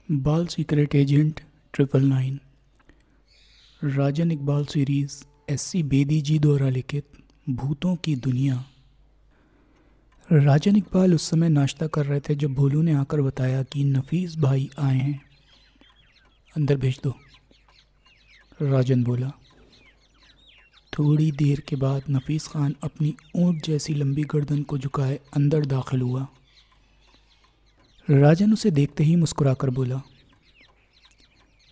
बाल secret agent 999 राजन Iqbal series SC Bedi जी द्वारा लिखित भूतों की दुनिया। राजन इकबाल उस समय नाश्ता कर रहे थे जब भोलू ने आकर बताया कि नफीस भाई आए हैं, अंदर भेज दो। राजन बोला। थोड़ी देर के बाद नफीस खान अपनी ऊंट जैसी लंबी गर्दन को झुकाए अंदर दाखिल हुआ। राजन उसे देखते ही मुस्कुराकर बोला,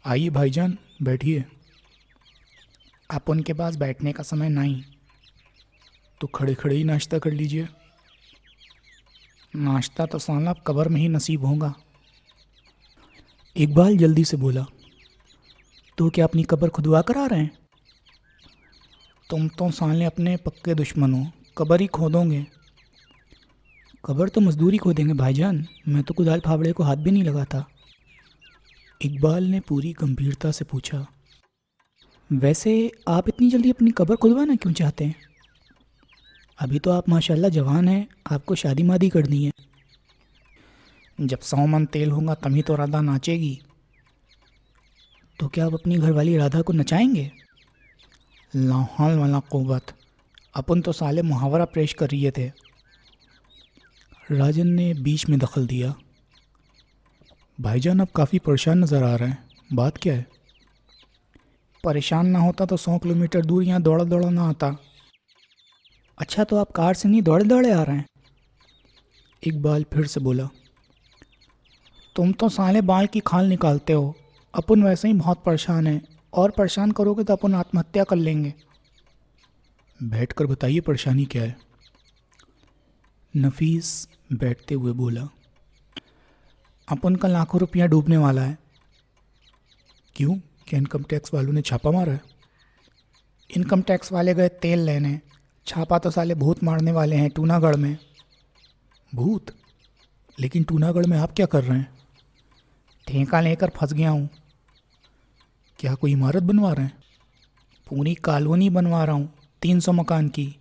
आइए भाईजान, बैठिए। आप उनके पास बैठने का समय नहीं, तो खड़े खड़े ही नाश्ता कर लीजिए। नाश्ता तो साला अब कब्र में ही नसीब होगा। इकबाल जल्दी से बोला, तो क्या अपनी कब्र खुदवा कर आ रहे हैं? तुम तो साले अपने पक्के दुश्मन हो, कब्र ही खोदोगे। कब्र तो मजदूरी खोदेंगे भाईजान, मैं तो कुदाल फावड़े को हाथ भी नहीं लगाता। इकबाल ने पूरी गंभीरता से पूछा, वैसे आप इतनी जल्दी अपनी कब्र खुदवाना क्यों चाहते हैं? अभी तो आप माशाल्लाह जवान हैं, आपको शादी मादी करनी है। जब 100 मन तेल होगा तभी तो राधा नाचेगी। तो क्या आप अपनी घरवाली राधा को नचाएंगे? ला हौल वला कुव्वत, अपन तो साले मुहावरा पेश कर रहे थे। राजन ने बीच में दखल दिया, भाईजान आप काफ़ी परेशान नज़र आ रहे हैं, बात क्या है? परेशान ना होता तो 100 किलोमीटर दूर यहाँ दौड़ा दौड़ा ना आता। अच्छा, तो आप कार से नहीं दौड़े दौड़े आ रहे हैं? इकबाल फिर से बोला, तुम तो साले बाल की खाल निकालते हो, अपन वैसे ही बहुत परेशान हैं, और परेशान करोगे तो अपन आत्महत्या कर लेंगे। बैठकर बताइए परेशानी क्या है? नफीस बैठते हुए बोला, अपन का लाखों रुपया डूबने वाला है। क्यों, क्या इनकम टैक्स वालों ने छापा मारा है? इनकम टैक्स वाले गए तेल लेने, छापा तो साले भूत मारने वाले हैं टूनागढ़ में। भूत? लेकिन टूनागढ़ में आप क्या कर रहे हैं? ठेका लेकर फंस गया हूँ। क्या कोई इमारत बनवा रहे हैं? पूरी कॉलोनी बनवा रहा हूँ, 300 मकान की,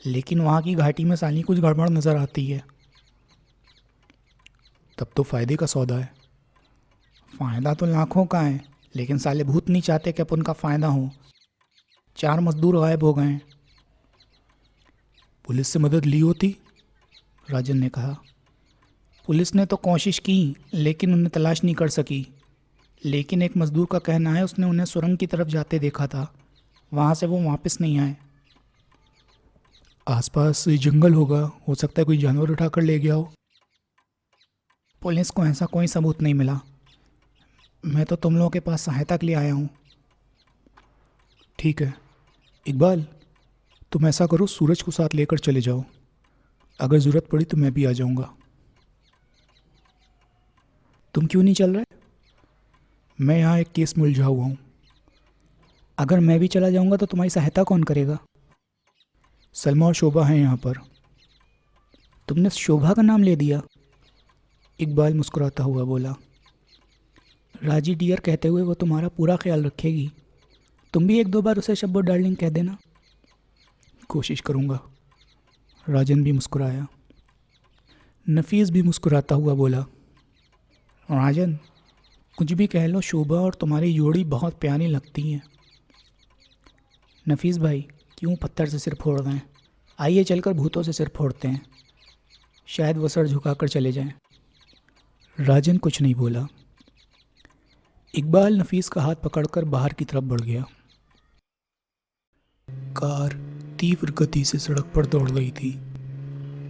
लेकिन वहाँ की घाटी में साली कुछ गड़बड़ नज़र आती है। तब तो फ़ायदे का सौदा है। फ़ायदा तो लाखों का है, लेकिन साले भूत नहीं चाहते कि अपन का फ़ायदा हो। 4 मजदूर गायब हो गए हैं। पुलिस से मदद ली होती? राजन ने कहा। पुलिस ने तो कोशिश की, लेकिन उन्हें तलाश नहीं कर सकी। लेकिन एक मजदूर का कहना है उसने उन्हें सुरंग की तरफ जाते देखा था, वहाँ से वो वापस नहीं आए। आसपास जंगल होगा, हो सकता है कोई जानवर उठाकर ले गया हो। पुलिस को ऐसा कोई सबूत नहीं मिला। मैं तो तुम लोगों के पास सहायता के लिए आया हूँ। ठीक है इकबाल, तुम ऐसा करो, सूरज को साथ लेकर चले जाओ, अगर ज़रूरत पड़ी तो मैं भी आ जाऊँगा। तुम क्यों नहीं चल रहे? मैं यहाँ एक केस में उलझा हुआ हूँ। अगर मैं भी चला जाऊँगा तो तुम्हारी सहायता कौन करेगा? सलमा और शोभा हैं यहाँ पर। तुमने शोभा का नाम ले दिया? इकबाल मुस्कुराता हुआ बोला, राजी डियर कहते हुए वो तुम्हारा पूरा ख्याल रखेगी। तुम भी 1-2 बार उसे शब्बो डार्लिंग कह देना। कोशिश करूँगा। राजन भी मुस्कुराया। नफीस भी मुस्कुराता हुआ बोला, राजन कुछ भी कह लो, शोभा और तुम्हारी जोड़ी बहुत प्यारी लगती है। नफीस भाई क्यों पत्थर से सिर फोड़ रहे हैं? आइए चलकर भूतों से सिर फोड़ते हैं, शायद वो सर झुकाकर चले जाएं। राजन कुछ नहीं बोला। इकबाल नफीस का हाथ पकड़कर बाहर की तरफ बढ़ गया। कार तीव्र गति से सड़क पर दौड़ रही थी।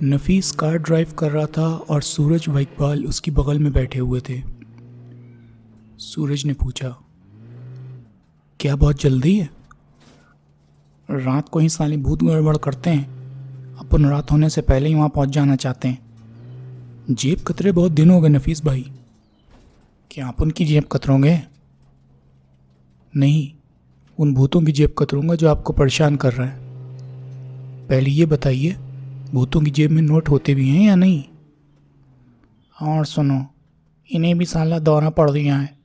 नफीस कार ड्राइव कर रहा था और सूरज व इकबाल उसकी बगल में बैठे हुए थे। सूरज ने पूछा, क्या बहुत जल्दी है? रात को ही साले भूत गड़बड़ करते हैं, अपन रात होने से पहले ही वहाँ पहुँच जाना चाहते हैं। जेब कतरे बहुत दिन हो गए नफीस भाई। क्या आप उनकी जेब कतरोगे? नहीं, उन भूतों की जेब कतरूंगा जो आपको परेशान कर रहे हैं। पहले ये बताइए, भूतों की जेब में नोट होते भी हैं या नहीं? और सुनो, इन्हें भी साला दौरा पड़ गया है।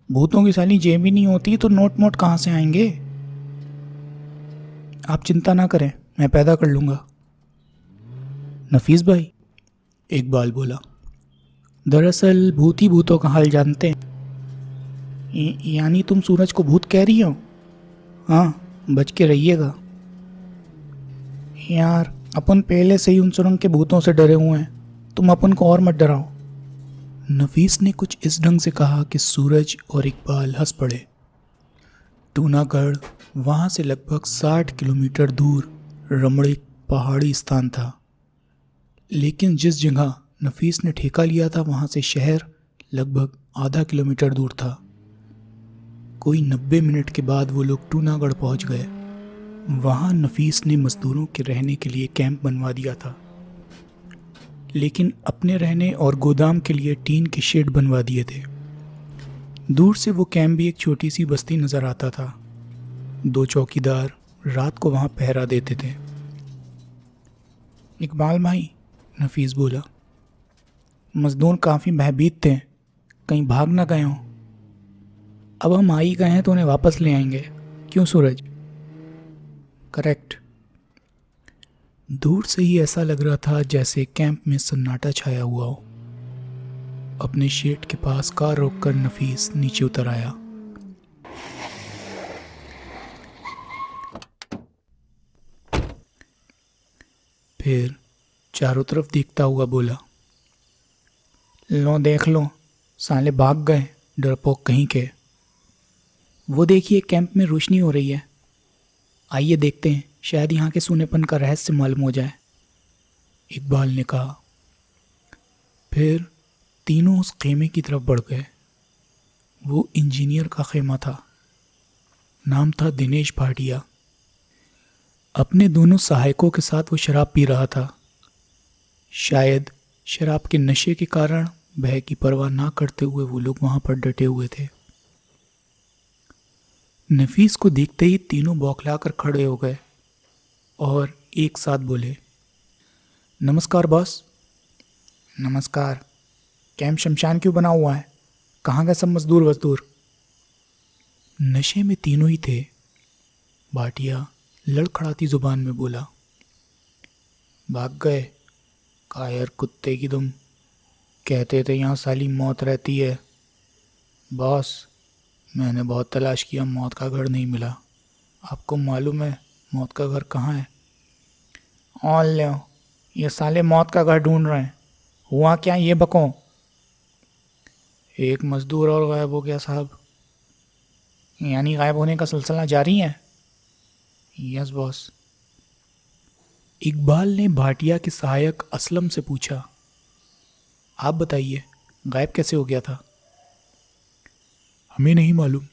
भूतों की साली जेब ही नहीं होती तो नोट मोट कहाँ से आएंगे? आप चिंता ना करें, मैं पैदा कर लूँगा। नफीस भाई, इकबाल बोला। दरअसल भूत ही भूतों का हाल जानते हैं। यानी तुम सूरज को भूत कह रही हो? हाँ, बच के रहिएगा यार, अपन पहले से ही उन सुरंग के भूतों से डरे हुए हैं, तुम अपन को और मत डराओ। नफीस ने कुछ इस ढंग से कहा कि सूरज और इकबाल हंस पड़े। टूनागढ़ वहाँ से लगभग 60 किलोमीटर दूर रमणीक पहाड़ी स्थान था, लेकिन जिस जगह नफीस ने ठेका लिया था वहाँ से शहर लगभग आधा किलोमीटर दूर था। कोई 90 मिनट के बाद वो लोग टूनागढ़ पहुँच गए। वहाँ नफीस ने मजदूरों के रहने के लिए कैंप बनवा दिया था, लेकिन अपने रहने और गोदाम के लिए टीन के शेड बनवा दिए थे। दूर से वो कैंप भी एक छोटी सी बस्ती नज़र आता था। 2 चौकीदार रात को वहाँ पहरा देते थे। इकबाल भाई, नफीस बोला, मजदूर काफ़ी भयभीत थे, कहीं भाग ना गए हों। अब हम आ ही गए हैं तो उन्हें वापस ले आएंगे, क्यों सूरज? करेक्ट। दूर से ही ऐसा लग रहा था जैसे कैंप में सन्नाटा छाया हुआ हो। अपने शेड के पास कार रोककर नफीस नीचे उतर आया। फिर चारों तरफ देखता हुआ बोला, लो देख लो, साले भाग गए, डरपोक कहीं के। वो देखिए, कैंप में रोशनी हो रही है, आइए देखते हैं, शायद यहाँ के सूनेपन का रहस्य मालूम हो जाए, इकबाल ने कहा। फिर तीनों उस खेमे की तरफ बढ़ गए। वो इंजीनियर का खेमा था। नाम था दिनेश भाटिया। अपने दोनों सहायकों के साथ वो शराब पी रहा था। शायद शराब के नशे के कारण भय की परवाह ना करते हुए वो लोग वहाँ पर डटे हुए थे। नफीस को देखते ही तीनों बौखलाकर खड़े हो गए और एक साथ बोले, नमस्कार बॉस। नमस्कार। कैंप शमशान क्यों बना हुआ है? कहाँ गए सब मजदूर वजदूर? नशे में तीनों ही थे। भाटिया लड़खड़ाती जुबान में बोला, भाग गए। कायर कुत्ते की तुम, कहते थे यहाँ साली मौत रहती है। बॉस, मैंने बहुत तलाश किया, मौत का घर नहीं मिला। आपको मालूम है मौत का घर कहाँ है? और ले, ये साले मौत का घर ढूंढ रहे हैं। हुआ क्या ये बको? एक मजदूर और गायब हो गया साहब। यानी गायब होने का सिलसिला जारी है? Yes boss. इकबाल ने भाटिया के सहायक असलम से पूछा, आप बताइए, गायब कैसे हो गया था? हमें नहीं मालूम।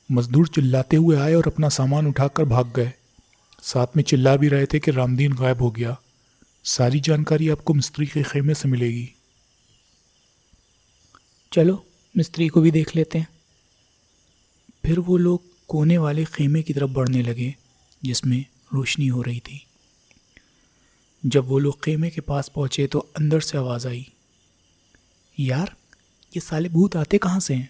मजदूर चिल्लाते हुए आए और अपना सामान उठाकर भाग गए। साथ में चिल्ला भी रहे थे कि रामदीन गायब हो गया। सारी जानकारी आपको मिस्त्री के खेमे से मिलेगी। चलो मिस्त्री को भी देख लेते हैं। फिर वो लोग कोने वाले खेमे की तरफ बढ़ने लगे जिसमें रोशनी हो रही थी। जब वो लोग खेमे के पास पहुंचे तो अंदर से आवाज़ आई, यार ये साले भूत आते कहाँ से हैं?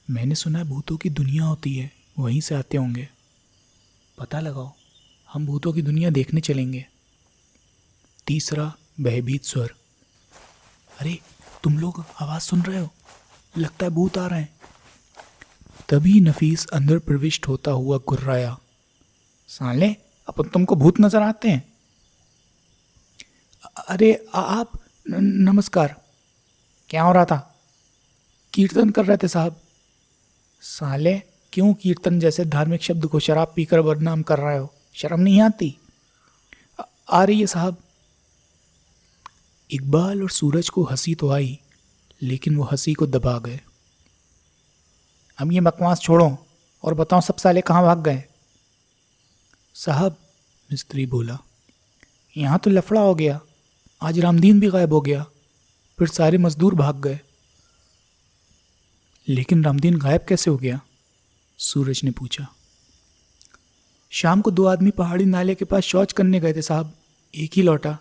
मैंने सुना है भूतों की दुनिया होती है, वहीं से आते होंगे। पता लगाओ, हम भूतों की दुनिया देखने चलेंगे। तीसरा भयभीत स्वर, अरे तुम लोग आवाज़ सुन रहे हो? लगता है भूत आ रहे हैं। तभी नफीस अंदर प्रविष्ट होता हुआ गुर्राया, साले अपन तुमको भूत नजर आते हैं? अरे आप नमस्कार। क्या हो रहा था? कीर्तन कर रहे थे साहब। साले क्यों कीर्तन जैसे धार्मिक शब्द को शराब पीकर बदनाम कर रहे हो? शर्म नहीं आती? आ रही है साहब। इकबाल और सूरज को हंसी तो आई, लेकिन वो हंसी को दबा गए। अब ये बकवास छोड़ो और बताओ सब साले कहाँ भाग गए? साहब, मिस्त्री बोला, यहाँ तो लफड़ा हो गया। आज रामदीन भी गायब हो गया, फिर सारे मजदूर भाग गए। लेकिन रामदीन गायब कैसे हो गया? सूरज ने पूछा। शाम को 2 आदमी पहाड़ी नाले के पास शौच करने गए थे साहब, एक ही लौटा।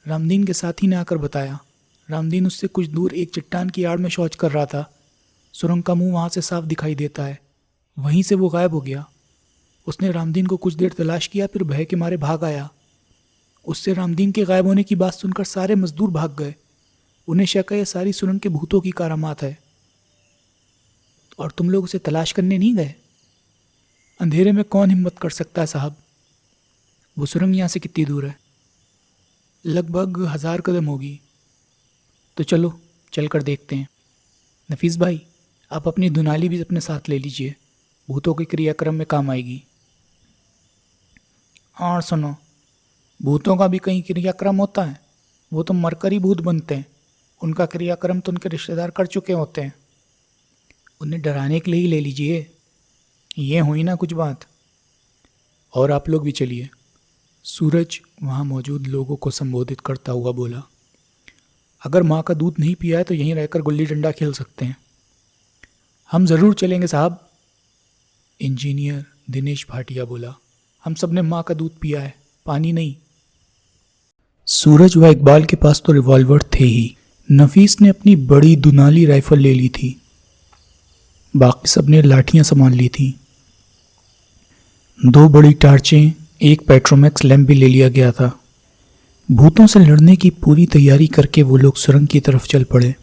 रामदीन के साथी ने आकर बताया। रामदीन उससे कुछ दूर एक चट्टान की आड़ में शौच कर रहा था। सुरंग का मुंह वहाँ से साफ दिखाई देता है। वहीं से वो गायब हो गया। उसने रामदीन को कुछ देर तलाश किया, फिर भय के मारे भाग आया। उससे रामदीन के गायब होने की बात सुनकर सारे मजदूर भाग गए। उन्हें शक है ये सारी सुरंग के भूतों की करामात है। और तुम लोग उसे तलाश करने नहीं गए? अंधेरे में कौन हिम्मत कर सकता है साहब? वो सुरंग यहाँ से कितनी दूर है? लगभग 1000 कदम होगी। तो चलो चल कर देखते हैं। नफीस भाई, आप अपनी दुनाली भी अपने साथ ले लीजिए, भूतों के क्रियाक्रम में काम आएगी। और सुनो, भूतों का भी कहीं क्रियाक्रम होता है। वो तो मरकर ही भूत बनते हैं, उनका क्रियाक्रम तो उनके रिश्तेदार कर चुके होते हैं। उन्हें डराने के लिए ही ले लीजिए। ये हुई ना कुछ बात। और आप लोग भी चलिए। सूरज वहाँ मौजूद लोगों को संबोधित करता हुआ बोला, अगर माँ का दूध नहीं पिया है तो यहीं रहकर गुल्ली डंडा खेल सकते हैं। हम ज़रूर चलेंगे साहब। इंजीनियर दिनेश भाटिया बोला, हम सब ने माँ का दूध पिया है, पानी नहीं। सूरज व इकबाल के पास तो रिवॉल्वर थे ही। नफीस ने अपनी बड़ी दुनाली राइफल ले ली थी। बाकी सब ने लाठियां संभाल ली थी। 2 बड़ी टार्चें, एक पेट्रोमैक्स लैंप भी ले लिया गया था। भूतों से लड़ने की पूरी तैयारी करके वो लोग सुरंग की तरफ चल पड़े।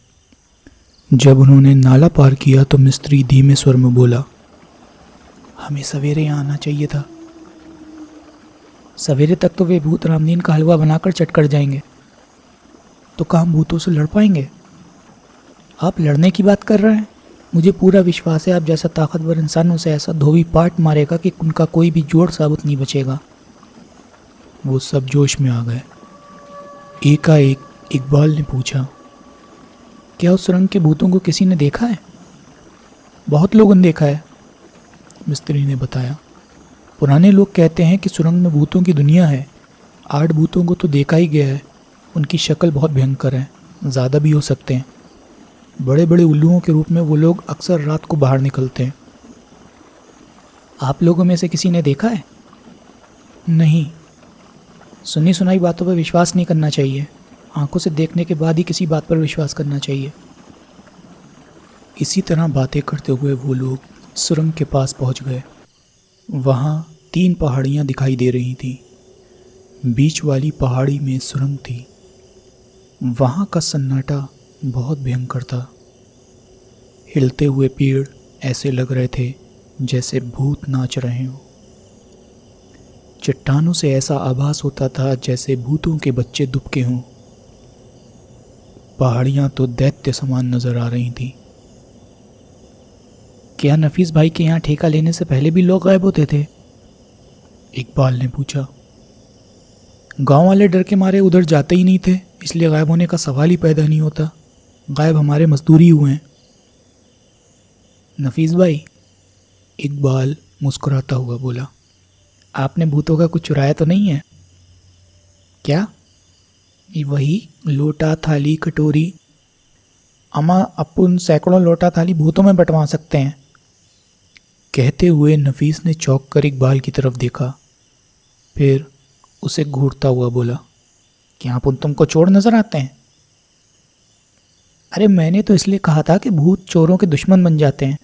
जब उन्होंने नाला पार किया तो मिस्त्री धीमे स्वर में बोला, हमें सवेरे यहाँ आना चाहिए था। सवेरे तक तो वे भूत रामदीन का हलवा बनाकर चट कर जाएंगे, तो कहाँ हम भूतों से लड़ पाएंगे? आप लड़ने की बात कर रहे हैं? मुझे पूरा विश्वास है आप जैसा ताकतवर इंसानों से ऐसा धोबी पाट मारेगा कि उनका कोई भी जोड़ साबुत नहीं बचेगा। वो सब जोश में आ गए। एकाएक इकबाल ने पूछा, क्या उस सुरंग के भूतों को किसी ने देखा है? बहुत लोगों ने देखा है, मिस्त्री ने बताया। पुराने लोग कहते हैं कि सुरंग में भूतों की दुनिया है। 8 भूतों को तो देखा ही गया है। उनकी शक्ल बहुत भयंकर है, ज़्यादा भी हो सकते हैं। बड़े बड़े उल्लुओं के रूप में वो लोग अक्सर रात को बाहर निकलते हैं। आप लोगों में से किसी ने देखा है? नहीं। सुनी सुनाई बातों पर विश्वास नहीं करना चाहिए। आंखों से देखने के बाद ही किसी बात पर विश्वास करना चाहिए। इसी तरह बातें करते हुए वो लोग सुरंग के पास पहुंच गए। वहाँ 3 पहाड़ियाँ दिखाई दे रही थीं। बीच वाली पहाड़ी में सुरंग थी। वहाँ का सन्नाटा बहुत भयंकर था। हिलते हुए पेड़ ऐसे लग रहे थे जैसे भूत नाच रहे हों। चट्टानों से ऐसा आभास होता था जैसे भूतों के बच्चे दुबके हों। पहाड़ियाँ तो दैत्य समान नजर आ रही थीं। क्या नफीस भाई के यहाँ ठेका लेने से पहले भी लोग गायब होते थे? इकबाल ने पूछा। गांव वाले डर के मारे उधर जाते ही नहीं थे, इसलिए गायब होने का सवाल ही पैदा नहीं होता। गायब हमारे मजदूर ही हुए हैं। नफीस भाई, इकबाल मुस्कुराता हुआ बोला, आपने भूतों का कुछ चुराया तो नहीं है? क्या? ये वही लोटा थाली कटोरी। अमा अपन सैकड़ों लोटा थाली भूतों में बंटवा सकते हैं। कहते हुए नफीस ने चौंक कर इकबाल की तरफ देखा, फिर उसे घूरता हुआ बोला, क्या अपन तुमको चोर नजर आते हैं? अरे मैंने तो इसलिए कहा था कि भूत चोरों के दुश्मन बन जाते हैं।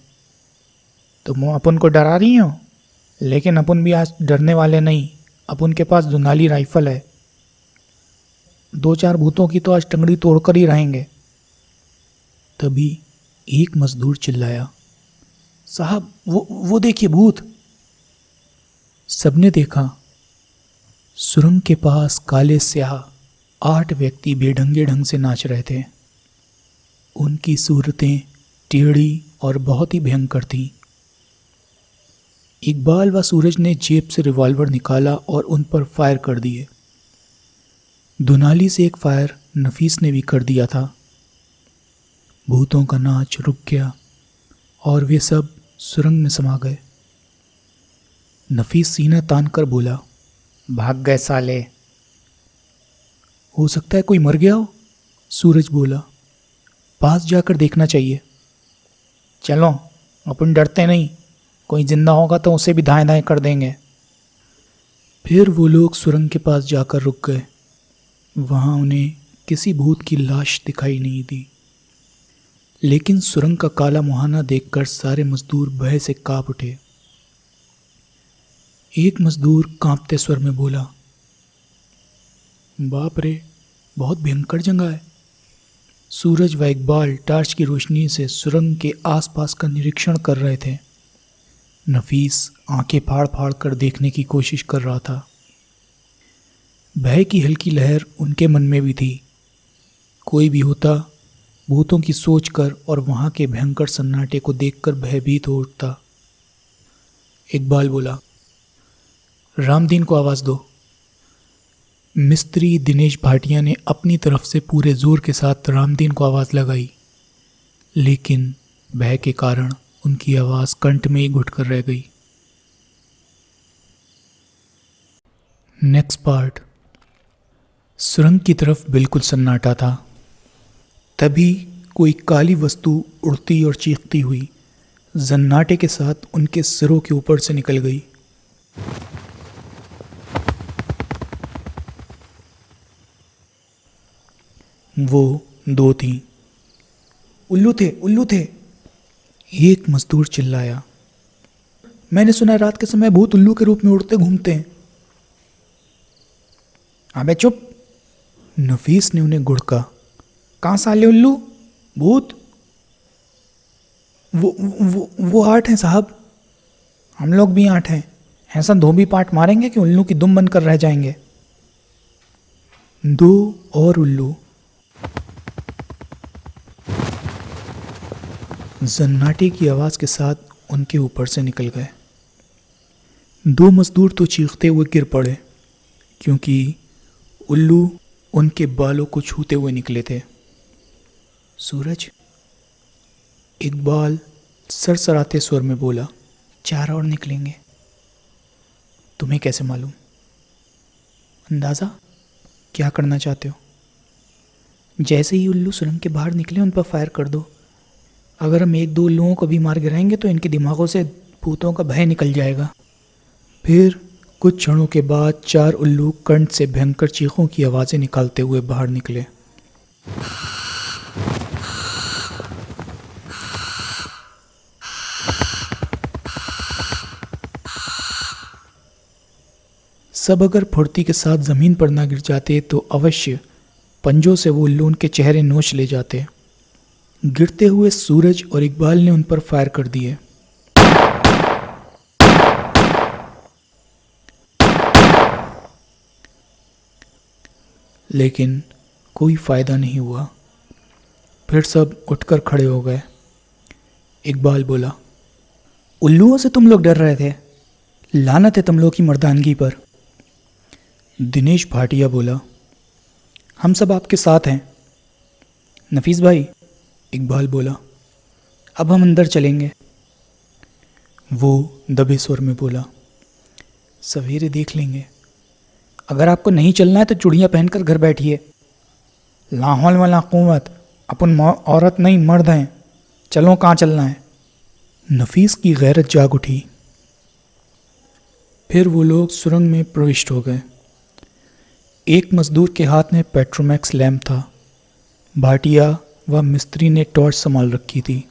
तुम अपन को डरा रही हो, लेकिन अपन भी आज डरने वाले नहीं। अपन के पास दुनाली राइफल है। 2-4 भूतों की तो आज टंगड़ी तोड़कर ही रहेंगे। तभी एक मजदूर चिल्लाया, साहब वो देखिए भूत। सबने देखा। सुरंग के पास काले स्याह 8 व्यक्ति बेढंगे ढंग से नाच रहे थे। उनकी सूरतें टेढ़ी और बहुत ही भयंकर थीं। इकबाल व सूरज ने जेब से रिवॉल्वर निकाला और उन पर फायर कर दिए। दुनाली से एक फायर नफीस ने भी कर दिया था। भूतों का नाच रुक गया और वे सब सुरंग में समा गए। नफीस सीना तान कर बोला, भाग गए साले। हो सकता है कोई मर गया हो, सूरज बोला। पास जाकर देखना चाहिए। चलो, अपन डरते नहीं, कोई जिंदा होगा तो उसे भी दाएं दाएं कर देंगे। फिर वो लोग सुरंग के पास जाकर रुक गए। वहाँ उन्हें किसी भूत की लाश दिखाई नहीं दी, लेकिन सुरंग का काला मुहाना देखकर सारे मजदूर भय से कांप उठे। एक मजदूर कांपते स्वर में बोला, बाप रे, बहुत भयंकर जगह है। सूरज व इकबाल टार्च की रोशनी से सुरंग के आसपास का निरीक्षण कर रहे थे। नफीस आंखें फाड़ फाड़ कर देखने की कोशिश कर रहा था। भय की हल्की लहर उनके मन में भी थी। कोई भी होता भूतों की सोच कर और वहां के भयंकर सन्नाटे को देखकर भयभीत हो उठता। इकबाल बोला, रामदीन को आवाज़ दो। मिस्त्री दिनेश भाटिया ने अपनी तरफ से पूरे जोर के साथ रामदीन को आवाज़ लगाई, लेकिन भय के कारण उनकी आवाज़ कंठ में ही घुट कर रह गई। Next part. सुरंग की तरफ बिल्कुल सन्नाटा था। तभी कोई काली वस्तु उड़ती और चीखती हुई सन्नाटे के साथ उनके सिरों के ऊपर से निकल गई। वो दो थीं। उल्लू थे, उल्लू थे, एक मजदूर चिल्लाया। मैंने सुना है रात के समय भूत उल्लू के रूप में उड़ते घूमते हैं। अबे चुप, नफीस ने उन्हें गुड़का। कहाँ साले उल्लू? भूत? वो 8 हैं साहब। हम लोग भी 8 हैं। ऐसा धोबी पाट मारेंगे कि उल्लू की दुम बनकर रह जाएंगे। 2 और उल्लू सन्नाटे की आवाज के साथ उनके ऊपर से निकल गए। 2 मजदूर तो चीखते हुए गिर पड़े, क्योंकि उल्लू उनके बालों को छूते हुए निकले थे। सूरज, इकबाल सरसराते स्वर में बोला, 4 और निकलेंगे। तुम्हें कैसे मालूम? अंदाज़ा? क्या करना चाहते हो? जैसे ही उल्लू सुरंग के बाहर निकले उन पर फायर कर दो। अगर हम 1-2 उल्लुओं को भी मार गिराएंगे तो इनके दिमागों से भूतों का भय निकल जाएगा। फिर कुछ क्षणों के बाद 4 उल्लू कंठ से भयंकर चीखों की आवाज़ें निकालते हुए बाहर निकले। सब अगर फुर्ती के साथ ज़मीन पर ना गिर जाते तो अवश्य पंजों से वो उल्लू उनके चेहरे नोच ले जाते। गिरते हुए सूरज और इकबाल ने उन पर फायर कर दिए। लेकिन कोई फायदा नहीं हुआ। फिर सब उठकर खड़े हो गए। इकबाल बोला, उल्लुओं से तुम लोग डर रहे थे? लानत है तुम लोग की मर्दानगी पर। दिनेश भाटिया बोला, हम सब आपके साथ हैं। नफीस भाई, इकबाल बोला, अब हम अंदर चलेंगे। वो दबे स्वर में बोला, सवेरे देख लेंगे। अगर आपको नहीं चलना है तो चूड़ियाँ पहनकर घर बैठिए। लाहौल वाला कुव्वत, अपन औरत नहीं मर्द हैं। चलो, कहाँ चलना है? नफीस की गैरत जाग उठी। फिर वो लोग सुरंग में प्रविष्ट हो गए। एक मजदूर के हाथ में पेट्रोमैक्स लैंप था। भाटिया व मिस्त्री ने टॉर्च संभाल रखी थी।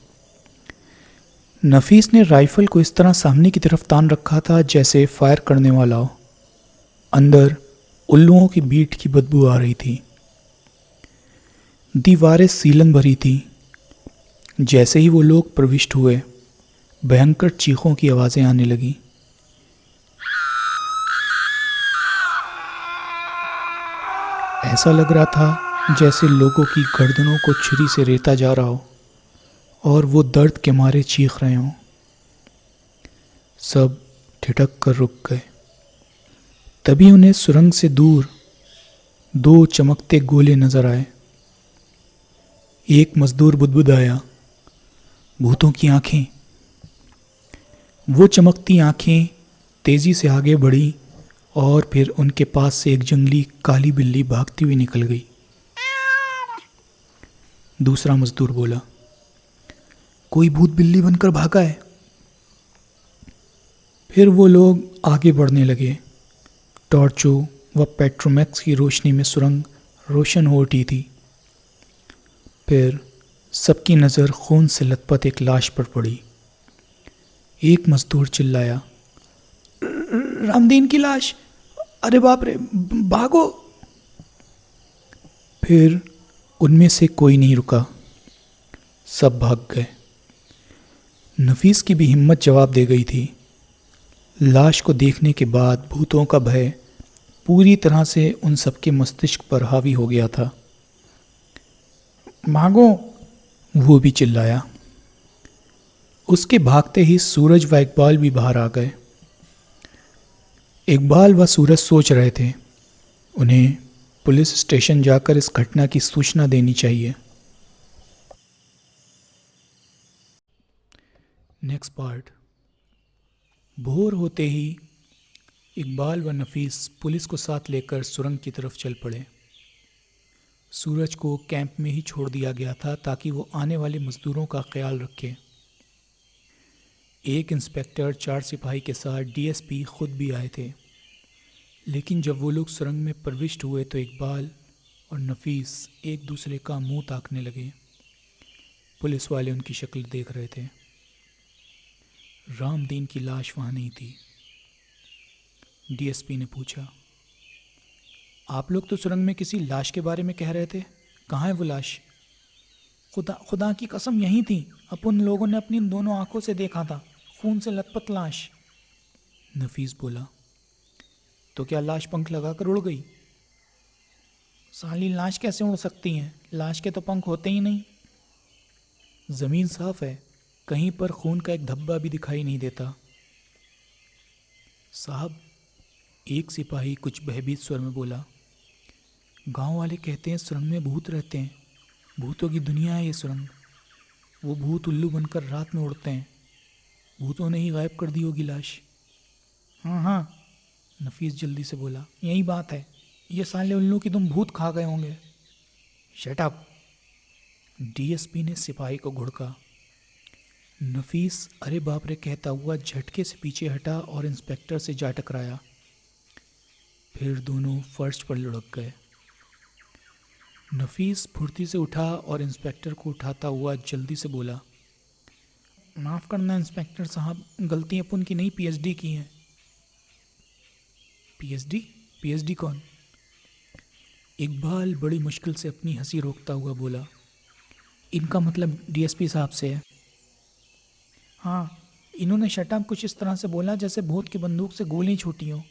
नफीस ने राइफल को इस तरह सामने की तरफ तान रखा था जैसे फायर करने वाला हो। अंदर उल्लुओं की बीट की बदबू आ रही थी। दीवारें सीलन भरी थी। जैसे ही वो लोग प्रविष्ट हुए, भयंकर चीखों की आवाज़ें आने लगीं। ऐसा लग रहा था जैसे लोगों की गर्दनों को छुरी से रेता जा रहा हो और वो दर्द के मारे चीख रहे हों। सब ठिठक कर रुक गए। तभी उन्हें सुरंग से दूर 2 चमकते गोले नजर आए। एक मजदूर बुदबुदाया, भूतों की आंखें। वो चमकती आंखें तेजी से आगे बढ़ी और फिर उनके पास से एक जंगली काली बिल्ली भागती हुई निकल गई। दूसरा मजदूर बोला, कोई भूत बिल्ली बनकर भागा है। फिर वो लोग आगे बढ़ने लगे। टॉर्चों व पेट्रोमैक्स की रोशनी में सुरंग रोशन हो उठी थी। फिर सबकी नज़र खून से लथपथ एक लाश पर पड़ी। एक मजदूर चिल्लाया, रामदीन की लाश! अरे बाप रे, भागो! फिर उनमें से कोई नहीं रुका, सब भाग गए। नफीस की भी हिम्मत जवाब दे गई थी। लाश को देखने के बाद भूतों का भय पूरी तरह से उन सबके मस्तिष्क पर हावी हो गया था। भागो, वो भी चिल्लाया। उसके भागते ही सूरज व इकबाल भी बाहर आ गए। इकबाल व सूरज सोच रहे थे, उन्हें पुलिस स्टेशन जाकर इस घटना की सूचना देनी चाहिए। Next part. भोर होते ही इकबाल व नफीस पुलिस को साथ लेकर सुरंग की तरफ चल पड़े। सूरज को कैंप में ही छोड़ दिया गया था ताकि वो आने वाले मजदूरों का ख्याल रखे। एक इंस्पेक्टर, 4 सिपाही के साथ डीएसपी खुद भी आए थे। लेकिन जब वो लोग सुरंग में प्रविष्ट हुए तो इकबाल और नफीस एक दूसरे का मुंह ताकने लगे। पुलिस वाले उनकी शक्ल देख रहे थे। रामदीन की लाश वहाँ नहीं थी। डीएसपी ने पूछा, आप लोग तो सुरंग में किसी लाश के बारे में कह रहे थे, कहाँ है वो लाश? खुदा की कसम यहीं थी, अपन लोगों ने अपनी दोनों आंखों से देखा था, खून से लथपथ लाश। नफीस बोला, तो क्या लाश पंख लगाकर उड़ गई? साली लाश कैसे उड़ सकती हैं? लाश के तो पंख होते ही नहीं। ज़मीन साफ है, कहीं पर खून का एक धब्बा भी दिखाई नहीं देता। साहब, एक सिपाही कुछ भयभीत स्वर में बोला, गांव वाले कहते हैं सुरंग में भूत रहते हैं, भूतों की दुनिया है ये सुरंग। वो भूत उल्लू बनकर रात में उड़ते हैं, भूतों ने ही गायब कर दी होगी लाश। हाँ हाँ, नफीस जल्दी से बोला, यही बात है, ये साले उल्लू की तुम भूत खा गए होंगे। शट अप, डीएसपी ने सिपाही को घुड़का। नफीस अरे बाप रे कहता हुआ झटके से पीछे हटा और इंस्पेक्टर से जा टकराया। फिर दोनों फर्श पर लुढ़क गए। नफीस फुर्ती से उठा और इंस्पेक्टर को उठाता हुआ जल्दी से बोला, माफ़ करना इंस्पेक्टर साहब, गलती अपन की नहीं, पीएचडी की है। पीएचडी? पीएचडी कौन? इकबाल बड़ी मुश्किल से अपनी हंसी रोकता हुआ बोला, इनका मतलब डीएसपी साहब से है। हाँ, इन्होंने शटअप कुछ इस तरह से बोला जैसे भूत की बंदूक से गोली छूटी हो।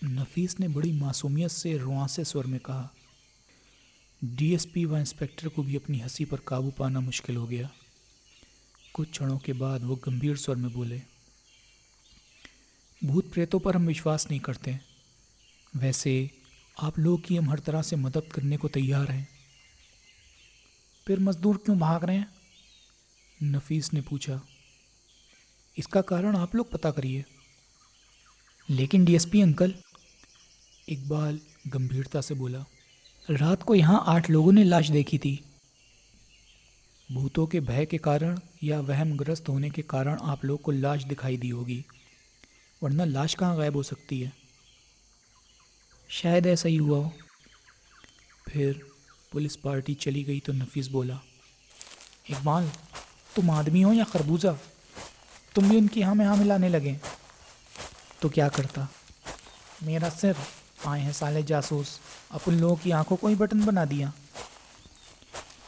नफीस ने बड़ी मासूमियत से रुआंसे स्वर में कहा। डीएसपी व इंस्पेक्टर को भी अपनी हंसी पर काबू पाना मुश्किल हो गया। कुछ क्षणों के बाद वो गंभीर स्वर में बोले, भूत प्रेतों पर हम विश्वास नहीं करते, वैसे आप लोग की हम हर तरह से मदद करने को तैयार हैं। फिर मजदूर क्यों भाग रहे हैं? नफीस ने पूछा। इसका कारण आप लोग पता करिए। लेकिन डीएसपी अंकल, इकबाल गंभीरता से बोला, रात को यहाँ 8 लोगों ने लाश देखी थी। भूतों के भय के कारण या वहमग्रस्त होने के कारण आप लोग को लाश दिखाई दी होगी, वरना लाश कहाँ गायब हो सकती है? शायद ऐसा ही हुआ हो। फिर पुलिस पार्टी चली गई तो नफीस बोला, इकबाल, तुम आदमी हो या खरबूजा? तुम भी उनकी हाँ में हाँ मिलाने लगे। तो क्या करता? मेरा सिर, आए हैं साले जासूस, अपन लोगों की आंखों को ही बटन बना दिया।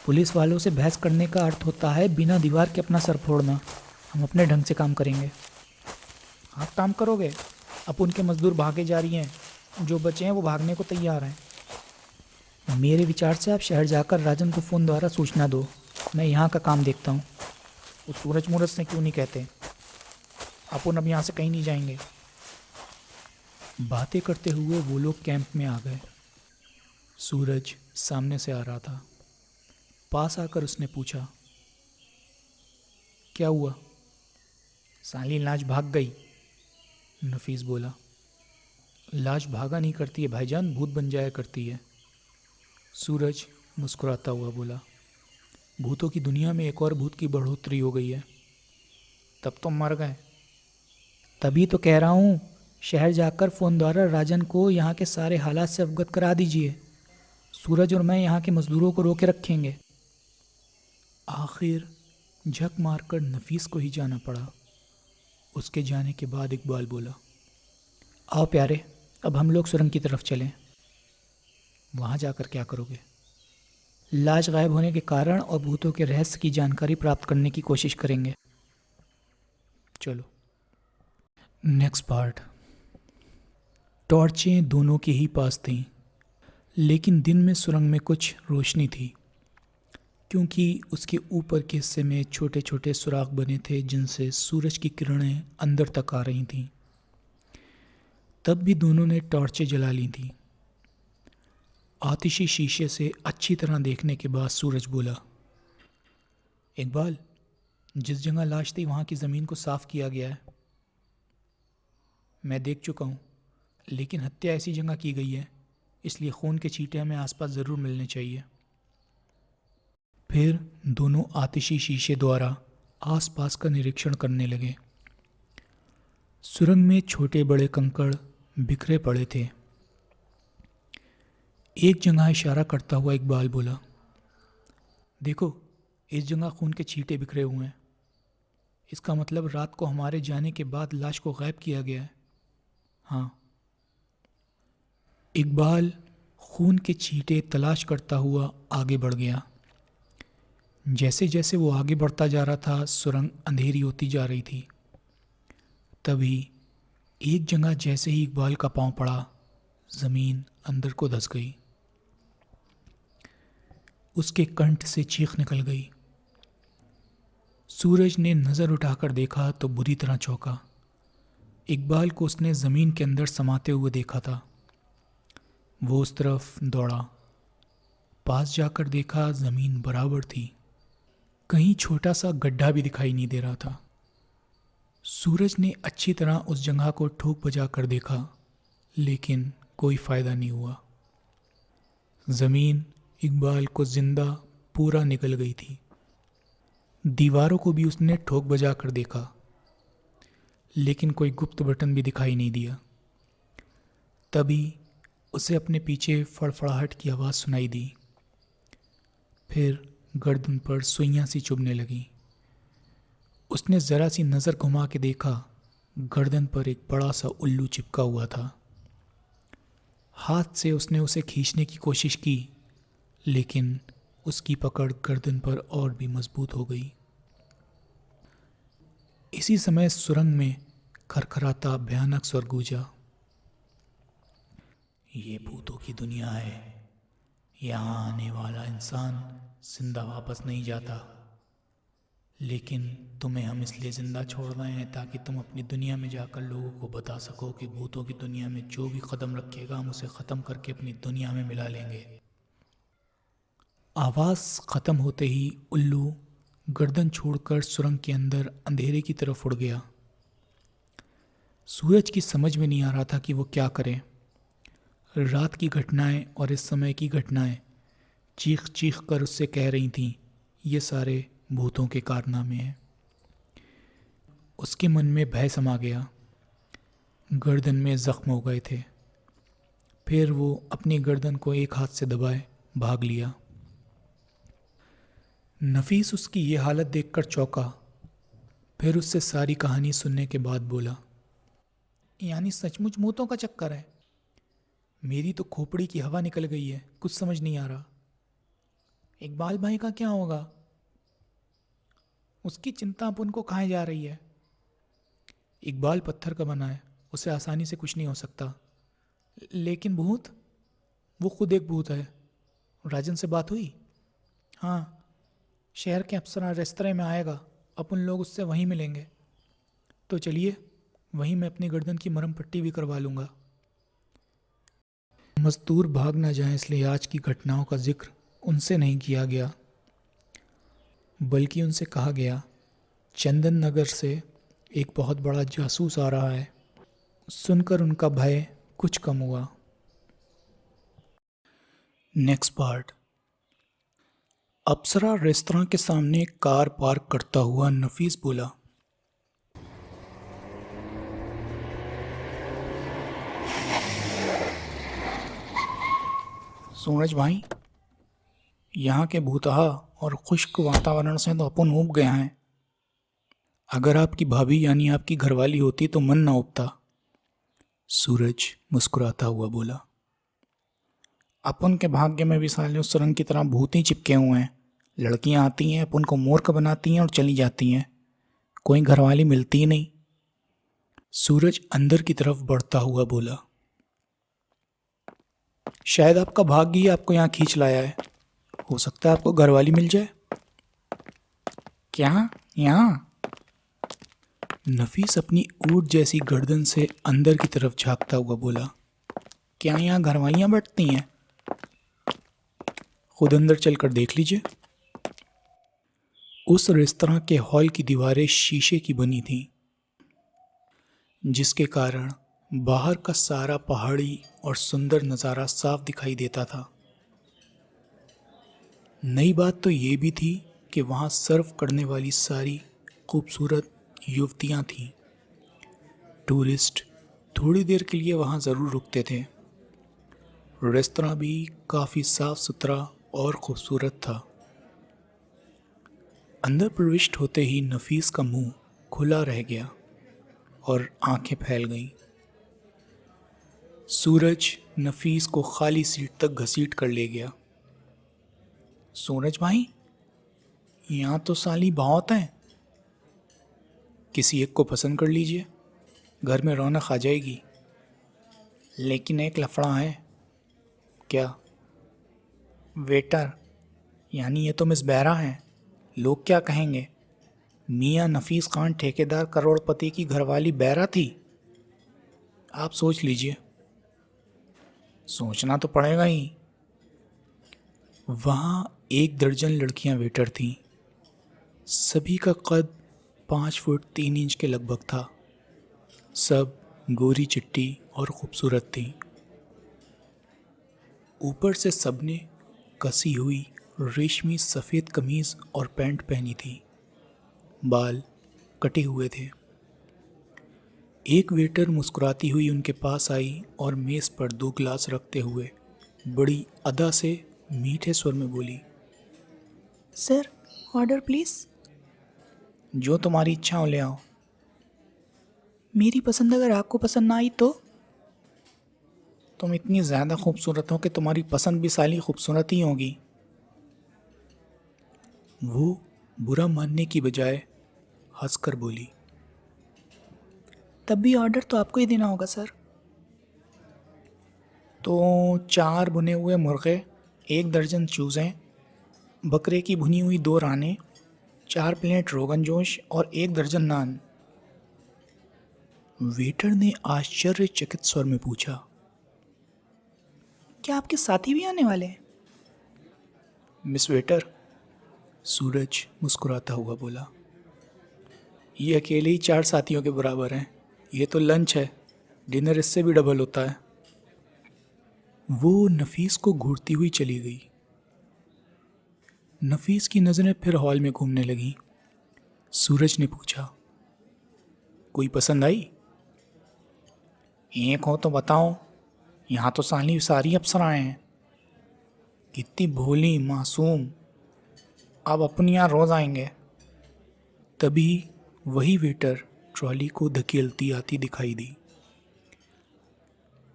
पुलिस वालों से बहस करने का अर्थ होता है बिना दीवार के अपना सर फोड़ना। हम अपने ढंग से काम करेंगे। आप काम करोगे? अपन के मजदूर भागे जा रही हैं, जो बचे हैं वो भागने को तैयार हैं। मेरे विचार से आप शहर जाकर राजन को फ़ोन द्वारा सूचना दो, मैं यहाँ का काम देखता हूँ। वो सूरज मूरज से क्यों नहीं कहते? अपन अब यहाँ से कहीं नहीं जाएंगे। बातें करते हुए वो लोग कैंप में आ गए। सूरज सामने से आ रहा था। पास आकर उसने पूछा, क्या हुआ? साली लाश भाग गई, नफीस बोला। लाश भागा नहीं करती है भाईजान, भूत बन जाया करती है, सूरज मुस्कुराता हुआ बोला। भूतों की दुनिया में एक और भूत की बढ़ोतरी हो गई है। तब तो मर गए। तभी तो कह रहा हूँ, शहर जाकर फ़ोन द्वारा राजन को यहाँ के सारे हालात से अवगत करा दीजिए। सूरज और मैं यहाँ के मज़दूरों को रोके रखेंगे। आखिर झक मारकर नफीस को ही जाना पड़ा। उसके जाने के बाद इकबाल बोला, आओ प्यारे, अब हम लोग सुरंग की तरफ चलें। वहाँ जाकर क्या करोगे? लाश गायब होने के कारण और भूतों के रहस्य की जानकारी प्राप्त करने की कोशिश करेंगे। चलो नेक्स्ट पार्ट। टॉर्चें दोनों के ही पास थीं, लेकिन दिन में सुरंग में कुछ रोशनी थी, क्योंकि उसके ऊपर के हिस्से में छोटे छोटे सुराख बने थे जिनसे सूरज की किरणें अंदर तक आ रही थीं। तब भी दोनों ने टॉर्चें जला ली थीं। आतिशी शीशे से अच्छी तरह देखने के बाद सूरज बोला, इकबाल, जिस जगह लाश थी वहाँ की ज़मीन को साफ़ किया गया है। मैं देख चुका हूँ, लेकिन हत्या ऐसी जगह की गई है, इसलिए खून के छींटे हमें आसपास ज़रूर मिलने चाहिए। फिर दोनों आतिशी शीशे द्वारा आसपास का निरीक्षण करने लगे। सुरंग में छोटे बड़े कंकड़ बिखरे पड़े थे। एक जगह इशारा करता हुआ इकबाल बोला, देखो, इस जगह खून के छींटे बिखरे हुए हैं। इसका मतलब रात को हमारे जाने के बाद लाश को गायब किया गया है। हाँ। इकबाल खून के छींटे तलाश करता हुआ आगे बढ़ गया। जैसे जैसे वो आगे बढ़ता जा रहा था, सुरंग अंधेरी होती जा रही थी। तभी एक जगह जैसे ही इकबाल का पांव पड़ा, ज़मीन अंदर को धंस गई। उसके कंठ से चीख निकल गई। सूरज ने नज़र उठाकर देखा तो बुरी तरह चौंका। इकबाल को उसने ज़मीन के अंदर समाते हुए देखा था। वो उस तरफ दौड़ा। पास जाकर देखा, ज़मीन बराबर थी। कहीं छोटा सा गड्ढा भी दिखाई नहीं दे रहा था। सूरज ने अच्छी तरह उस जगह को ठोक बजा कर देखा, लेकिन कोई फ़ायदा नहीं हुआ। ज़मीन इकबाल को जिंदा पूरा निकल गई थी। दीवारों को भी उसने ठोक बजा कर देखा, लेकिन कोई गुप्त बटन भी दिखाई नहीं दिया। तभी उसे अपने पीछे फड़फड़ाहट की आवाज़ सुनाई दी। फिर गर्दन पर सुइयां सी चुभने लगी। उसने ज़रा सी नज़र घुमा के देखा, गर्दन पर एक बड़ा सा उल्लू चिपका हुआ था। हाथ से उसने उसे खींचने की कोशिश की, लेकिन उसकी पकड़ गर्दन पर और भी मजबूत हो गई। इसी समय सुरंग में खरखराता भयानक स्वर गूंजा, ये भूतों की दुनिया है। यहाँ आने वाला इंसान जिंदा वापस नहीं जाता, लेकिन तुम्हें हम इसलिए ज़िंदा छोड़ रहे हैं ताकि तुम अपनी दुनिया में जाकर लोगों को बता सको कि भूतों की दुनिया में जो भी कदम रखेगा हम उसे ख़त्म करके अपनी दुनिया में मिला लेंगे। आवाज़ ख़त्म होते ही उल्लू गर्दन छोड़कर सुरंग के अंदर अंधेरे की तरफ उड़ गया। सूरज की समझ में नहीं आ रहा था कि वो क्या करे। रात की घटनाएं और इस समय की घटनाएं चीख चीख कर उससे कह रही थीं, ये सारे भूतों के कारनामे हैं। उसके मन में भय समा गया। गर्दन में जख्म हो गए थे। फिर वो अपनी गर्दन को एक हाथ से दबाए भाग लिया। नफीस उसकी ये हालत देखकर चौंका। फिर उससे सारी कहानी सुनने के बाद बोला, यानी सचमुच भूतों का चक्कर है। मेरी तो खोपड़ी की हवा निकल गई है, कुछ समझ नहीं आ रहा। इकबाल भाई का क्या होगा? उसकी चिंता अब उनको खाए जा रही है। इकबाल पत्थर का बना है, उसे आसानी से कुछ नहीं हो सकता। लेकिन भूत, वो खुद एक भूत है। राजन से बात हुई? हाँ, शहर के अप्सरा रेस्तरां में आएगा, अपन लोग उससे वहीं मिलेंगे। तो चलिए, वहीं मैं अपनी गर्दन की मरहम पट्टी भी करवा लूँगा। मजदूर भाग ना जाएं, इसलिए आज की घटनाओं का जिक्र उनसे नहीं किया गया, बल्कि उनसे कहा गया, चंदन नगर से एक बहुत बड़ा जासूस आ रहा है। सुनकर उनका भय कुछ कम हुआ। Next part. अप्सरा रेस्तरां के सामने कार पार्क करता हुआ नफीस बोला, सूरज भाई, यहाँ के भूतहा और खुश्क वातावरण से तो अपन ऊब गया है। अगर आपकी भाभी यानी आपकी घरवाली होती तो मन ना उबता। सूरज मुस्कुराता हुआ बोला, अपन के भाग्य में भी साले उस सुरंग की तरह भूत ही चिपके हुए हैं। लड़कियां आती हैं, अपन को मूर्ख बनाती हैं और चली जाती हैं। कोई घरवाली मिलती ही नहीं। सूरज अंदर की तरफ बढ़ता हुआ बोला। शायद आपका भाग्य ही आपको यहाँ खींच लाया है। हो सकता है आपको घरवाली मिल जाए। क्या? यहाँ? नफीस अपनी ऊँट जैसी गर्दन से अंदर की तरफ झांकता हुआ बोला। क्या यहाँ घरवालियाँ बैठती हैं? खुद अंदर चलकर देख लीजिए। उस रेस्तरां के हॉल की दीवारें शीशे की बनी थीं, जिसके कारण बाहर का सारा पहाड़ी और सुंदर नज़ारा साफ दिखाई देता था। नई बात तो ये भी थी कि वहाँ सर्व करने वाली सारी खूबसूरत युवतियाँ थीं। टूरिस्ट थोड़ी देर के लिए वहाँ ज़रूर रुकते थे। रेस्तरां भी काफ़ी साफ सुथरा और खूबसूरत था। अंदर प्रविष्ट होते ही नफीस का मुंह खुला रह गया और आंखें फैल गईं। सूरज नफीस को खाली सीट तक घसीट कर ले गया। सूरज भाई, यहाँ तो साली बहुत हैं। किसी एक को पसंद कर लीजिए, घर में रौनक आ जाएगी। लेकिन एक लफड़ा है। क्या? वेटर, यानी ये तो मिस बहरा हैं। लोग क्या कहेंगे? मियाँ नफीस खान ठेकेदार करोड़पति की घरवाली बहरा थी। आप सोच लीजिए। सोचना तो पड़ेगा ही। वहाँ 1 दर्जन लड़कियाँ वेटर थीं। सभी का कद 5 फुट 3 इंच के लगभग था। सब गोरी चिट्टी और खूबसूरत थीं। ऊपर से सबने कसी हुई रेशमी सफ़ेद कमीज़ और पैंट पहनी थी। बाल कटे हुए थे। एक वेटर मुस्कुराती हुई उनके पास आई और मेज़ पर 2 गिलास रखते हुए बड़ी अदा से मीठे स्वर में बोली, सर, ऑर्डर प्लीज़। जो तुम्हारी इच्छा हो ले आओ। मेरी पसंद अगर आपको पसंद ना आई तो? तुम इतनी ज़्यादा खूबसूरत हो कि तुम्हारी पसंद भी साली खूबसूरत ही होगी। वो बुरा मानने की बजाय हंसकर बोली, तब भी ऑर्डर तो आपको ही देना होगा सर। तो 4 भुने हुए मुर्गे, 1 दर्जन चूज़ें, बकरे की भुनी हुई 2 रानें, 4 प्लेट रोगन जोश और 1 दर्जन नान। वेटर ने आश्चर्यचकित स्वर में पूछा, क्या आपके साथी भी आने वाले हैं? मिस वेटर, सूरज मुस्कुराता हुआ बोला, ये अकेले ही 4 साथियों के बराबर हैं। ये तो लंच है, डिनर इससे भी डबल होता है। वो नफीस को घूरती हुई चली गई। नफीस की नज़रें फिर हॉल में घूमने लगीं। सूरज ने पूछा, कोई पसंद आई? एक हो तो बताओ। यहाँ तो सारी अप्सराएं हैं। कितनी भोली मासूम। अब अपनी यहाँ रोज़ आएंगे। तभी वही वेटर ट्रॉली को धकेलती आती दिखाई दी।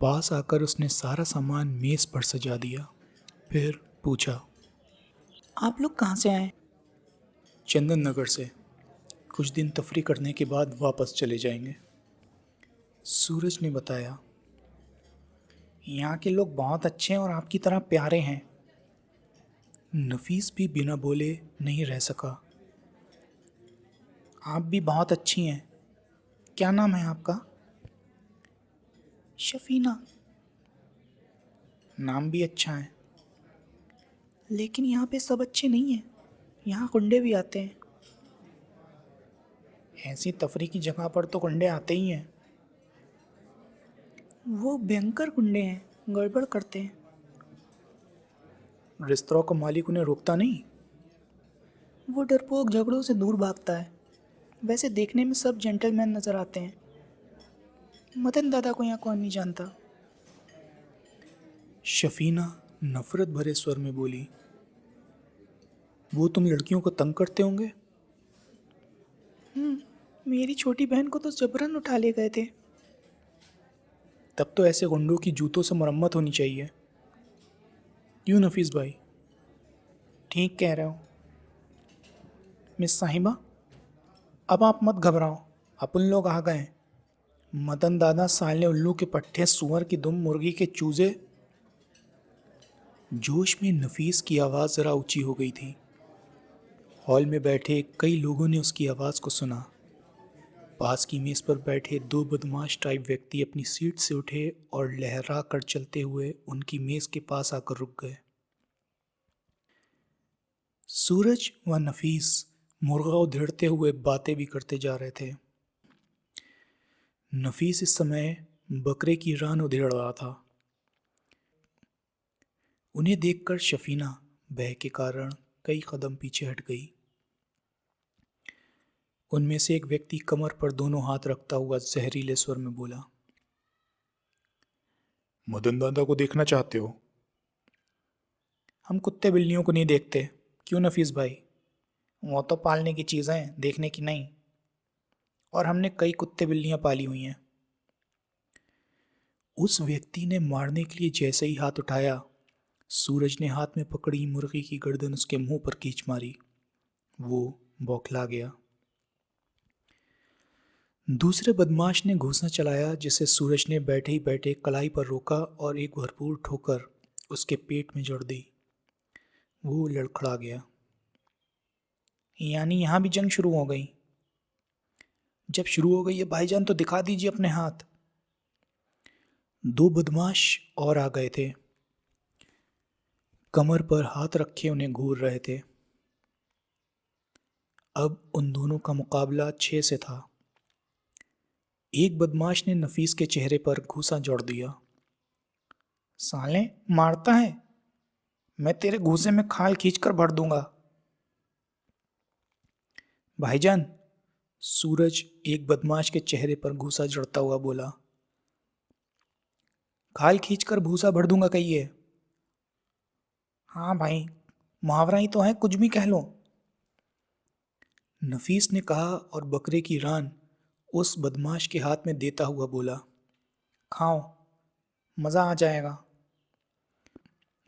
पास आकर उसने सारा सामान मेज़ पर सजा दिया। फिर पूछा, आप लोग कहाँ से आए? चंदन नगर से। कुछ दिन तफरी करने के बाद वापस चले जाएंगे, सूरज ने बताया। यहाँ के लोग बहुत अच्छे हैं और आपकी तरह प्यारे हैं। नफीस भी बिना बोले नहीं रह सका। आप भी बहुत अच्छी हैं। क्या नाम है आपका? शफीना। नाम भी अच्छा है। लेकिन यहाँ पे सब अच्छे नहीं हैं। यहाँ गुंडे भी आते हैं। ऐसी तफरी की जगह पर तो गुंडे आते ही हैं। वो भयंकर गुंडे हैं, गड़बड़ करते हैं। रेस्तरां का मालिक उन्हें रोकता नहीं? वो डरपोक झगड़ों से दूर भागता है। वैसे देखने में सब जेंटलमैन नज़र आते हैं। मदन दादा को यहाँ कौन नहीं जानता। शफीना नफरत भरे स्वर में बोली, वो तुम लड़कियों को तंग करते होंगे? मेरी छोटी बहन को तो जबरन उठा ले गए थे। तब तो ऐसे गुंडों की जूतों से मरम्मत होनी चाहिए। क्यों नफीस भाई? ठीक कह रहे हो मिस साहिबा। अब आप मत घबराओ, अपन लोग आ गए। मदन दादा, साले उल्लू के पट्टे, सुअर की दुम, मुर्गी के चूजे। जोश में नफीस की आवाज़ ज़रा ऊंची हो गई थी। हॉल में बैठे कई लोगों ने उसकी आवाज़ को सुना। पास की मेज़ पर बैठे दो बदमाश टाइप व्यक्ति अपनी सीट से उठे और लहरा कर चलते हुए उनकी मेज़ के पास आकर रुक गए। सूरज व नफीस मुर्गा उधेड़ते हुए बातें भी करते जा रहे थे। नफीस इस समय बकरे की रान उधेड़ रहा था। उन्हें देखकर शफीना भय के कारण कई कदम पीछे हट गई। उनमें से एक व्यक्ति कमर पर दोनों हाथ रखता हुआ जहरीले स्वर में बोला, मदन दादा को देखना चाहते हो? हम कुत्ते बिल्लियों को नहीं देखते। क्यों नफीस भाई? वो तो पालने की चीज़ें हैं, देखने की नहीं। और हमने कई कुत्ते बिल्लियां पाली हुई हैं। उस व्यक्ति ने मारने के लिए जैसे ही हाथ उठाया, सूरज ने हाथ में पकड़ी मुर्गी की गर्दन उसके मुंह पर खींच मारी। वो बौखला गया। दूसरे बदमाश ने घूंसा चलाया, जिसे सूरज ने बैठे ही बैठे कलाई पर रोका और एक भरपूर ठोकर उसके पेट में जड़ दी। वो लड़खड़ा गया। यानी यहां भी जंग शुरू हो गई? जब शुरू हो गई है भाईजान तो दिखा दीजिए अपने हाथ। दो बदमाश और आ गए थे। कमर पर हाथ रखे उन्हें घूर रहे थे। अब उन दोनों का मुकाबला 6 से था। एक बदमाश ने नफीस के चेहरे पर घूंसा जोड़ दिया। साले मारता है, मैं तेरे घूंसे में खाल खींचकर भर दूंगा। भाईजान, सूरज एक बदमाश के चेहरे पर घूंसा जड़ता हुआ बोला। खाल खींचकर भूसा भर दूंगा कहिए? हाँ भाई, मुहावरा ही तो है, कुछ भी कह लो। नफीस ने कहा और बकरे की रान उस बदमाश के हाथ में देता हुआ बोला, खाओ, मज़ा आ जाएगा।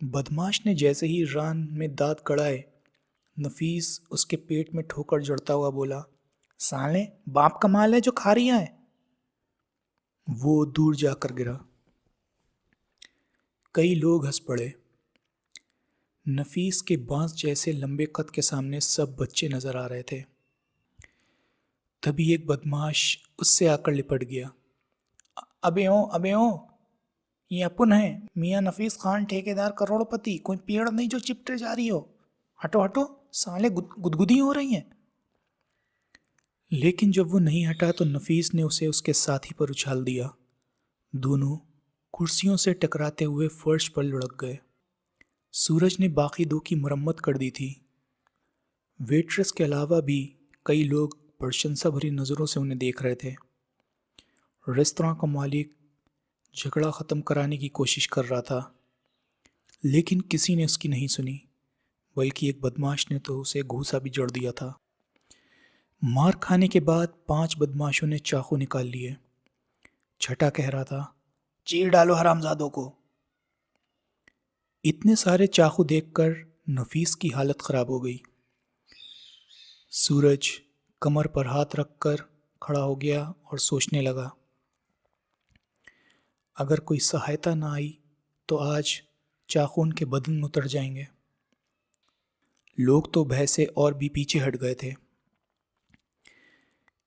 बदमाश ने जैसे ही रान में दांत कड़ाए, नफीस उसके पेट में ठोकर जड़ता हुआ बोला, साले बाप का माल है जो खा रही है। वो दूर जाकर गिरा। कई लोग हंस पड़े। नफीस के बांस जैसे लंबे कद के सामने सब बच्चे नजर आ रहे थे। तभी एक बदमाश उससे आकर लिपट गया। अबे ओ, ये अपन है, मियाँ नफीस खान, ठेकेदार, करोड़पति, कोई पेड़ नहीं जो चिपटे जा रही हो। हटो हटो, साले गुदगुदी हो रही हैं। लेकिन जब वो नहीं हटा तो नफीस ने उसे उसके साथी पर उछाल दिया। दोनों कुर्सियों से टकराते हुए फर्श पर लुढ़क गए। सूरज ने बाकी दो की मरम्मत कर दी थी। वेट्रेस के अलावा भी कई लोग प्रशंसा भरी नज़रों से उन्हें देख रहे थे। रेस्तरां का मालिक झगड़ा ख़त्म कराने की कोशिश कर रहा था, लेकिन किसी ने उसकी नहीं सुनी, बल्कि एक बदमाश ने तो उसे घूंसा भी जड़ दिया था। मार खाने के बाद 5 बदमाशों ने चाकू निकाल लिए। छठा कह रहा था, चीर डालो हरामजादों को। इतने सारे चाकू देखकर नफीस की हालत खराब हो गई। सूरज कमर पर हाथ रखकर खड़ा हो गया और सोचने लगा, अगर कोई सहायता ना आई तो आज चाकू उनके बदन में उतर जाएंगे। लोग तो भय से और भी पीछे हट गए थे।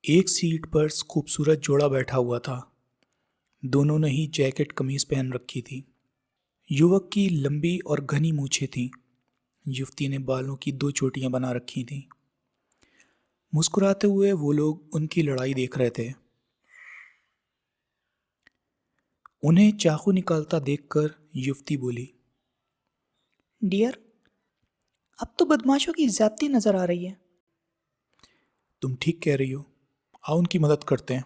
एक सीट पर खूबसूरत जोड़ा बैठा हुआ था। दोनों ने ही जैकेट कमीज पहन रखी थी। युवक की लंबी और घनी मूछें थीं। युवती ने बालों की 2 चोटियां बना रखी थीं। मुस्कुराते हुए वो लोग उनकी लड़ाई देख रहे थे। उन्हें चाकू निकालता देखकर युवती बोली, डियर, अब तो बदमाशों की ज्यादती नजर आ रही है। तुम ठीक कह रही हो, आओ उनकी मदद करते हैं।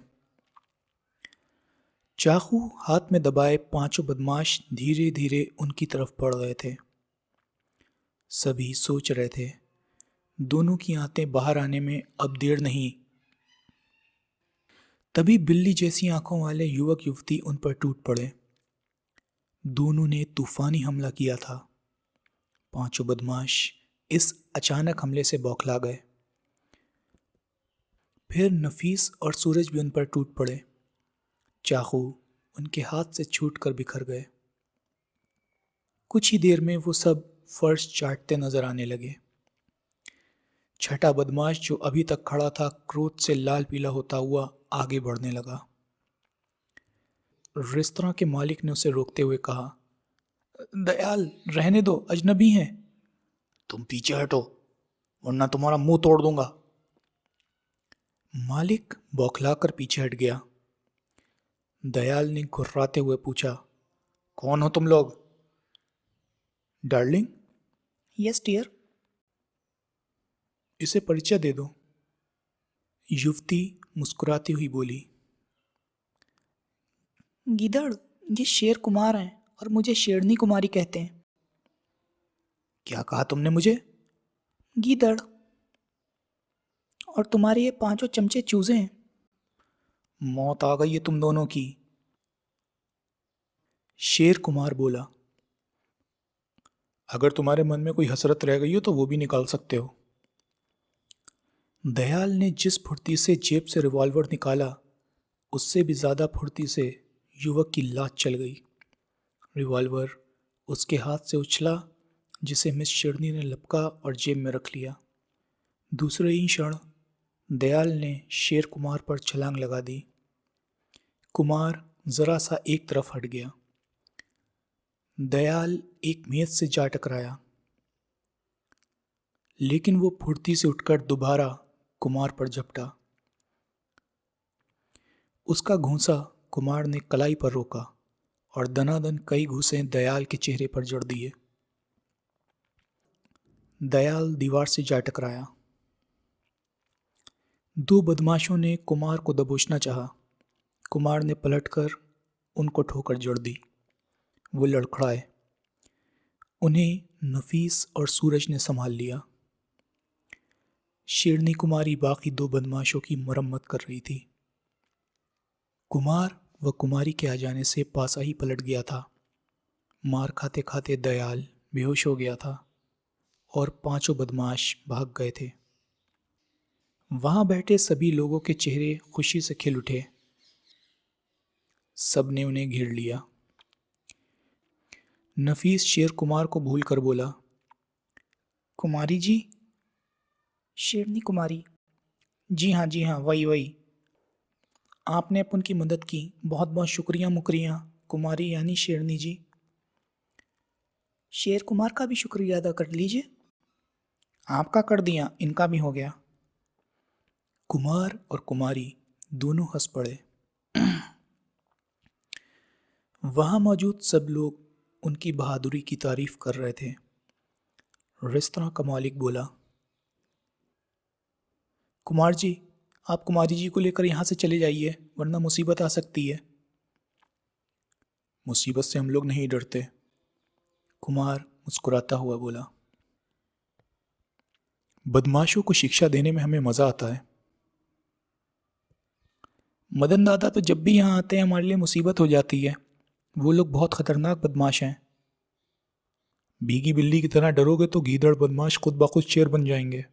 चाकू हाथ में दबाए 5 बदमाश धीरे धीरे उनकी तरफ बढ़ रहे थे। सभी सोच रहे थे, दोनों की आंतें बाहर आने में अब देर नहीं। तभी बिल्ली जैसी आंखों वाले युवक युवती उन पर टूट पड़े। दोनों ने तूफानी हमला किया था। पांचों बदमाश इस अचानक हमले से बौखला गए। फिर नफीस और सूरज भी उन पर टूट पड़े। चाकू उनके हाथ से छूटकर बिखर गए। कुछ ही देर में वो सब फर्श चाटते नजर आने लगे। छठा बदमाश जो अभी तक खड़ा था क्रोध से लाल पीला होता हुआ आगे बढ़ने लगा। रेस्तरां के मालिक ने उसे रोकते हुए कहा, दयाल रहने दो, अजनबी हैं। तुम पीछे हटो वरना तुम्हारा मुंह तोड़ दूंगा। मालिक बौखलाकर पीछे हट गया। दयाल ने घुर्राते हुए पूछा, कौन हो तुम लोग? डार्लिंग। Yes dear. इसे परिचय दे दो। युवती मुस्कुराती हुई बोली। गिदड़, ये शेर कुमार हैं और मुझे शेरनी कुमारी कहते हैं। क्या कहा तुमने मुझे? गिदड़। और तुम्हारे ये पांचों चमचे चूजे हैं। मौत आ गई है तुम दोनों की। शेर कुमार बोला, अगर तुम्हारे मन में कोई हसरत रह गई हो तो वो भी निकाल सकते हो। दयाल ने जिस फुर्ती से जेब से रिवॉल्वर निकाला उससे भी ज्यादा फुर्ती से युवक की लात चल गई। रिवॉल्वर उसके हाथ से उछला जिसे मिस शेरनी ने लपका और जेब में रख लिया। दूसरे ही क्षण दयाल ने शेर कुमार पर छलांग लगा दी। कुमार जरा सा एक तरफ हट गया। दयाल एक मेज से जा टकराया, लेकिन वो फुर्ती से उठकर दोबारा कुमार पर झपटा। उसका घूंसा कुमार ने कलाई पर रोका और दनादन कई घूंसे दयाल के चेहरे पर जड़ दिए। दयाल दीवार से जा टकराया। दो बदमाशों ने कुमार को दबोचना चाहा। कुमार ने पलटकर उनको ठोकर जड़ दी। वो लड़खड़ाए। उन्हें नफीस और सूरज ने संभाल लिया। शेरनी कुमारी बाकी दो बदमाशों की मरम्मत कर रही थी। कुमार व कुमारी के आ जाने से पासा ही पलट गया था। मार खाते खाते दयाल बेहोश हो गया था और पांचों बदमाश भाग गए थे। वहां बैठे सभी लोगों के चेहरे खुशी से खिल उठे। सब ने उन्हें घेर लिया। नफीस शेर कुमार को भूल कर बोला, कुमारी जी। शेरनी कुमारी। जी हाँ वही वही। आपने अपन की मदद की, बहुत बहुत शुक्रिया मुकरिया कुमारी यानी शेरनी जी। शेर कुमार का भी शुक्रिया अदा कर लीजिए। आपका कर दिया, इनका भी हो गया। कुमार और कुमारी दोनों हंस पड़े। वहां मौजूद सब लोग उनकी बहादुरी की तारीफ कर रहे थे। रेस्तरां का मालिक बोला, कुमार जी, आप कुमारी जी को लेकर यहां से चले जाइए वरना मुसीबत आ सकती है। मुसीबत से हम लोग नहीं डरते, कुमार मुस्कुराता हुआ बोला। बदमाशों को शिक्षा देने में हमें मजा आता है। मदन दादा तो जब भी यहाँ आते हैं हमारे लिए मुसीबत हो जाती है। वो लोग बहुत खतरनाक बदमाश हैं। भीगी बिल्ली की तरह डरोगे तो गीदड़ बदमाश खुद ब खुद शेर बन जाएंगे।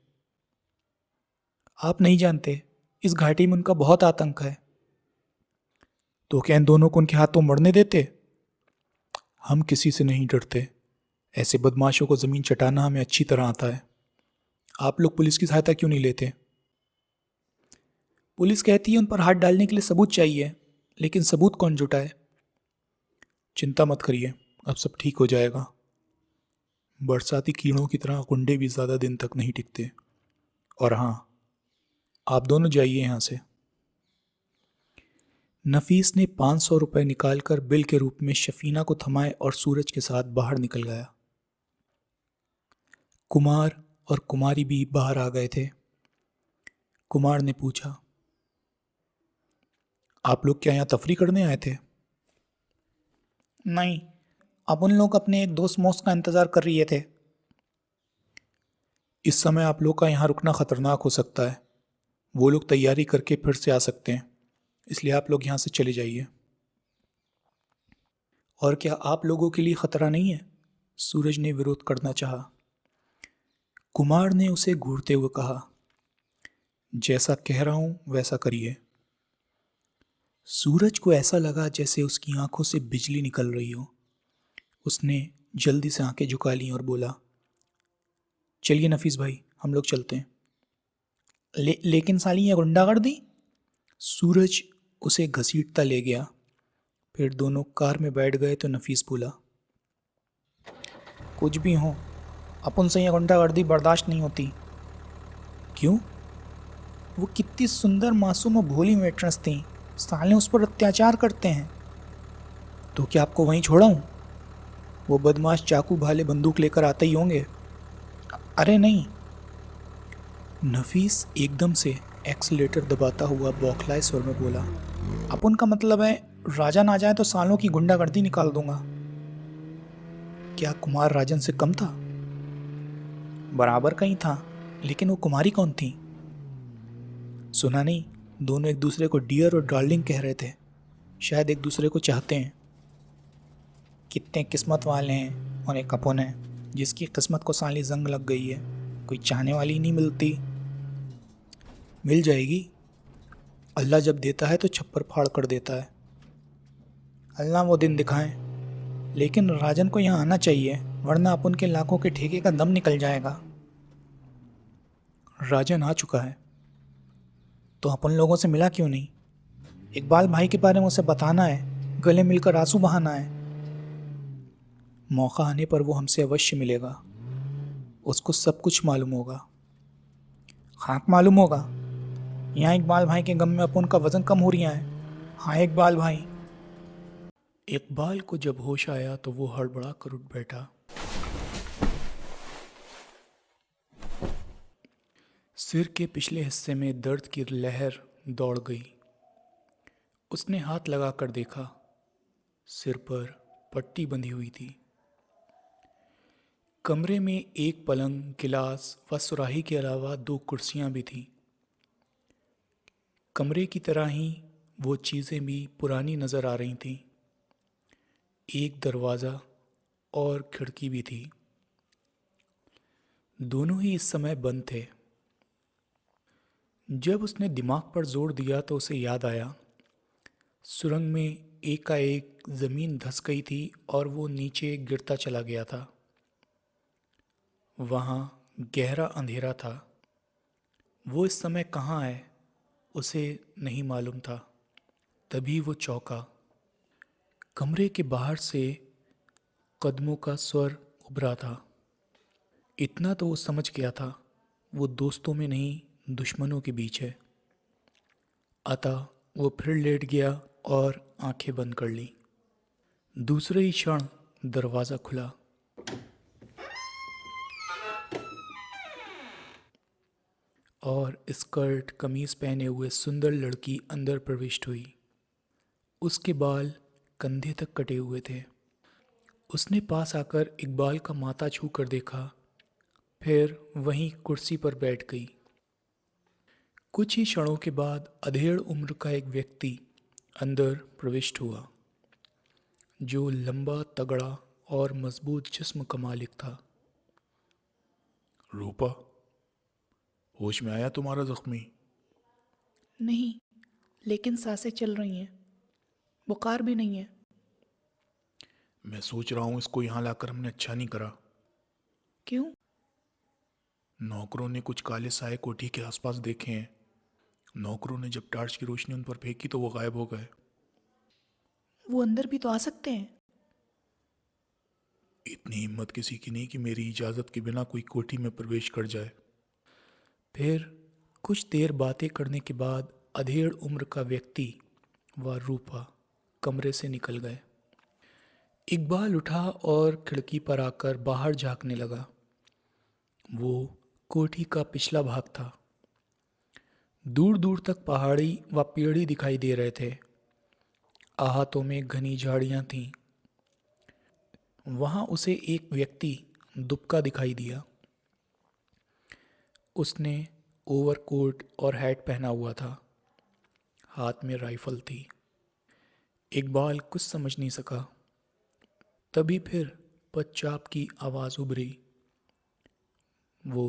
आप नहीं जानते, इस घाटी में उनका बहुत आतंक है। तो क्या इन दोनों को उनके हाथों मरने देते? हम किसी से नहीं डरते। ऐसे बदमाशों को जमीन चटाना हमें अच्छी तरह आता है। आप लोग पुलिस की सहायता क्यों नहीं लेते? पुलिस कहती है उन पर हाथ डालने के लिए सबूत चाहिए, लेकिन सबूत कौन जुटाए? चिंता मत करिए, अब सब ठीक हो जाएगा। बरसाती कीड़ों की तरह गुंडे भी ज़्यादा दिन तक नहीं टिकते। और हाँ, आप दोनों जाइए यहाँ से। नफीस ने 500 रुपये निकालकर बिल के रूप में शफीना को थमाए और सूरज के साथ बाहर निकल गया। कुमार और कुमारी भी बाहर आ गए थे। कुमार ने पूछा, आप लोग क्या यहाँ तफरी करने आए थे? नहीं, अब उन लोग अपने एक दोस्त मोस्त का इंतज़ार कर रहे थे। इस समय आप लोग का यहाँ रुकना खतरनाक हो सकता है। वो लोग तैयारी करके फिर से आ सकते हैं, इसलिए आप लोग यहाँ से चले जाइए। और क्या आप लोगों के लिए खतरा नहीं है? सूरज ने विरोध करना चाहा। कुमार ने उसे घूरते हुए कहा, जैसा कह रहा हूं वैसा करिए। सूरज को ऐसा लगा जैसे उसकी आंखों से बिजली निकल रही हो। उसने जल्दी से आंखें झुका लीं और बोला, चलिए नफीस भाई, हम लोग चलते हैं। लेकिन साली ये गुंडागर्दी। सूरज उसे घसीटता ले गया। फिर दोनों कार में बैठ गए तो नफीस बोला, कुछ भी हो, अपन से ये गुंडागर्दी बर्दाश्त नहीं होती। क्यों? वो कितनी सुंदर मासूम और भोली मेट्रेस थी, साले उस पर अत्याचार करते हैं। तो क्या आपको वहीं छोड़ाऊं? वो बदमाश चाकू भाले बंदूक लेकर आते ही होंगे। अरे नहीं। नफीस एकदम से एक्सीलेटर दबाता हुआ बौखलाए स्वर में बोला, अपन का मतलब है राजन आ जाए तो सालों की गुंडागर्दी निकाल दूंगा। क्या कुमार राजन से कम था? बराबर का ही था, लेकिन वो कुमारी कौन थी? सुना नहीं, दोनों एक दूसरे को डियर और डार्लिंग कह रहे थे। शायद एक दूसरे को चाहते हैं। कितने किस्मत वाले हैं और एक अपन है जिसकी किस्मत को साली जंग लग गई है। कोई चाहने वाली नहीं मिलती। मिल जाएगी। अल्लाह जब देता है तो छप्पर फाड़ कर देता है। अल्लाह वो दिन दिखाए। लेकिन राजन को यहाँ आना चाहिए, वरना अपन के लाखों के ठेके का दम निकल जाएगा। राजन आ चुका है तो अपन लोगों से मिला क्यों नहीं? इकबाल भाई के बारे में उसे बताना है, गले मिलकर आंसू बहाना है। मौका आने पर वो हमसे अवश्य मिलेगा। उसको सब कुछ मालूम होगा। खाक मालूम होगा। यहाँ इकबाल भाई के गम में अपन का वजन कम हो रहा है। हाँ इकबाल भाई। इकबाल को जब होश आया तो वो हड़बड़ा कर उठ बैठा। सिर के पिछले हिस्से में दर्द की लहर दौड़ गई। उसने हाथ लगाकर देखा, सिर पर पट्टी बंधी हुई थी। कमरे में एक पलंग, गिलास व सुराही के अलावा 2 कुर्सियां भी थीं। कमरे की तरह ही वो चीज़ें भी पुरानी नज़र आ रही थीं। एक दरवाज़ा और खिड़की भी थी। दोनों ही इस समय बंद थे। जब उसने दिमाग पर जोर दिया तो उसे याद आया, सुरंग में एकाएक ज़मीन धंस गई थी और वो नीचे गिरता चला गया था। वहाँ गहरा अंधेरा था। वो इस समय कहाँ है उसे नहीं मालूम था। तभी वो चौंका। कमरे के बाहर से कदमों का स्वर उभरा था। इतना तो वो समझ गया था, वो दोस्तों में नहीं दुश्मनों के बीच है। अतः वो फिर लेट गया और आंखें बंद कर ली। दूसरे ही क्षण दरवाज़ा खुला। और स्कर्ट कमीज पहने हुए सुंदर लड़की अंदर प्रविष्ट हुई। उसके बाल कंधे तक कटे हुए थे। उसने पास आकर इकबाल का माथा छू कर देखा, फिर वहीं कुर्सी पर बैठ गई। कुछ ही क्षणों के बाद अधेड़ उम्र का एक व्यक्ति अंदर प्रविष्ट हुआ, जो लंबा, तगड़ा और मजबूत जिस्म का मालिक था। रूपा, होश में आया तुम्हारा जख्मी? नहीं, लेकिन सांसें चल रही हैं, बुखार भी नहीं है। मैं सोच रहा हूँ इसको यहाँ लाकर हमने अच्छा नहीं करा। क्यों? नौकरों ने कुछ काले साए कोठी के आसपास देखे हैं। नौकरों ने जब टार्च की रोशनी उन पर फेंकी तो वो गायब हो गए। वो अंदर भी तो आ सकते हैं। इतनी हिम्मत किसी की नहीं कि मेरी इजाज़त के बिना कोई कोठी में प्रवेश कर जाए। फिर कुछ देर बातें करने के बाद अधेड़ उम्र का व्यक्ति व रूपा कमरे से निकल गए। इकबाल उठा और खिड़की पर आकर बाहर झांकने लगा। वो कोठी का पिछला भाग था। दूर दूर तक पहाड़ी व पेड़ ही दिखाई दे रहे थे। आहतों में घनी झाड़ियां थीं। वहां उसे एक व्यक्ति दुबका दिखाई दिया। उसने ओवरकोट और हैट पहना हुआ था। हाथ में राइफल थी। इकबाल कुछ समझ नहीं सका। तभी फिर पदचाप की आवाज़ उभरी। वो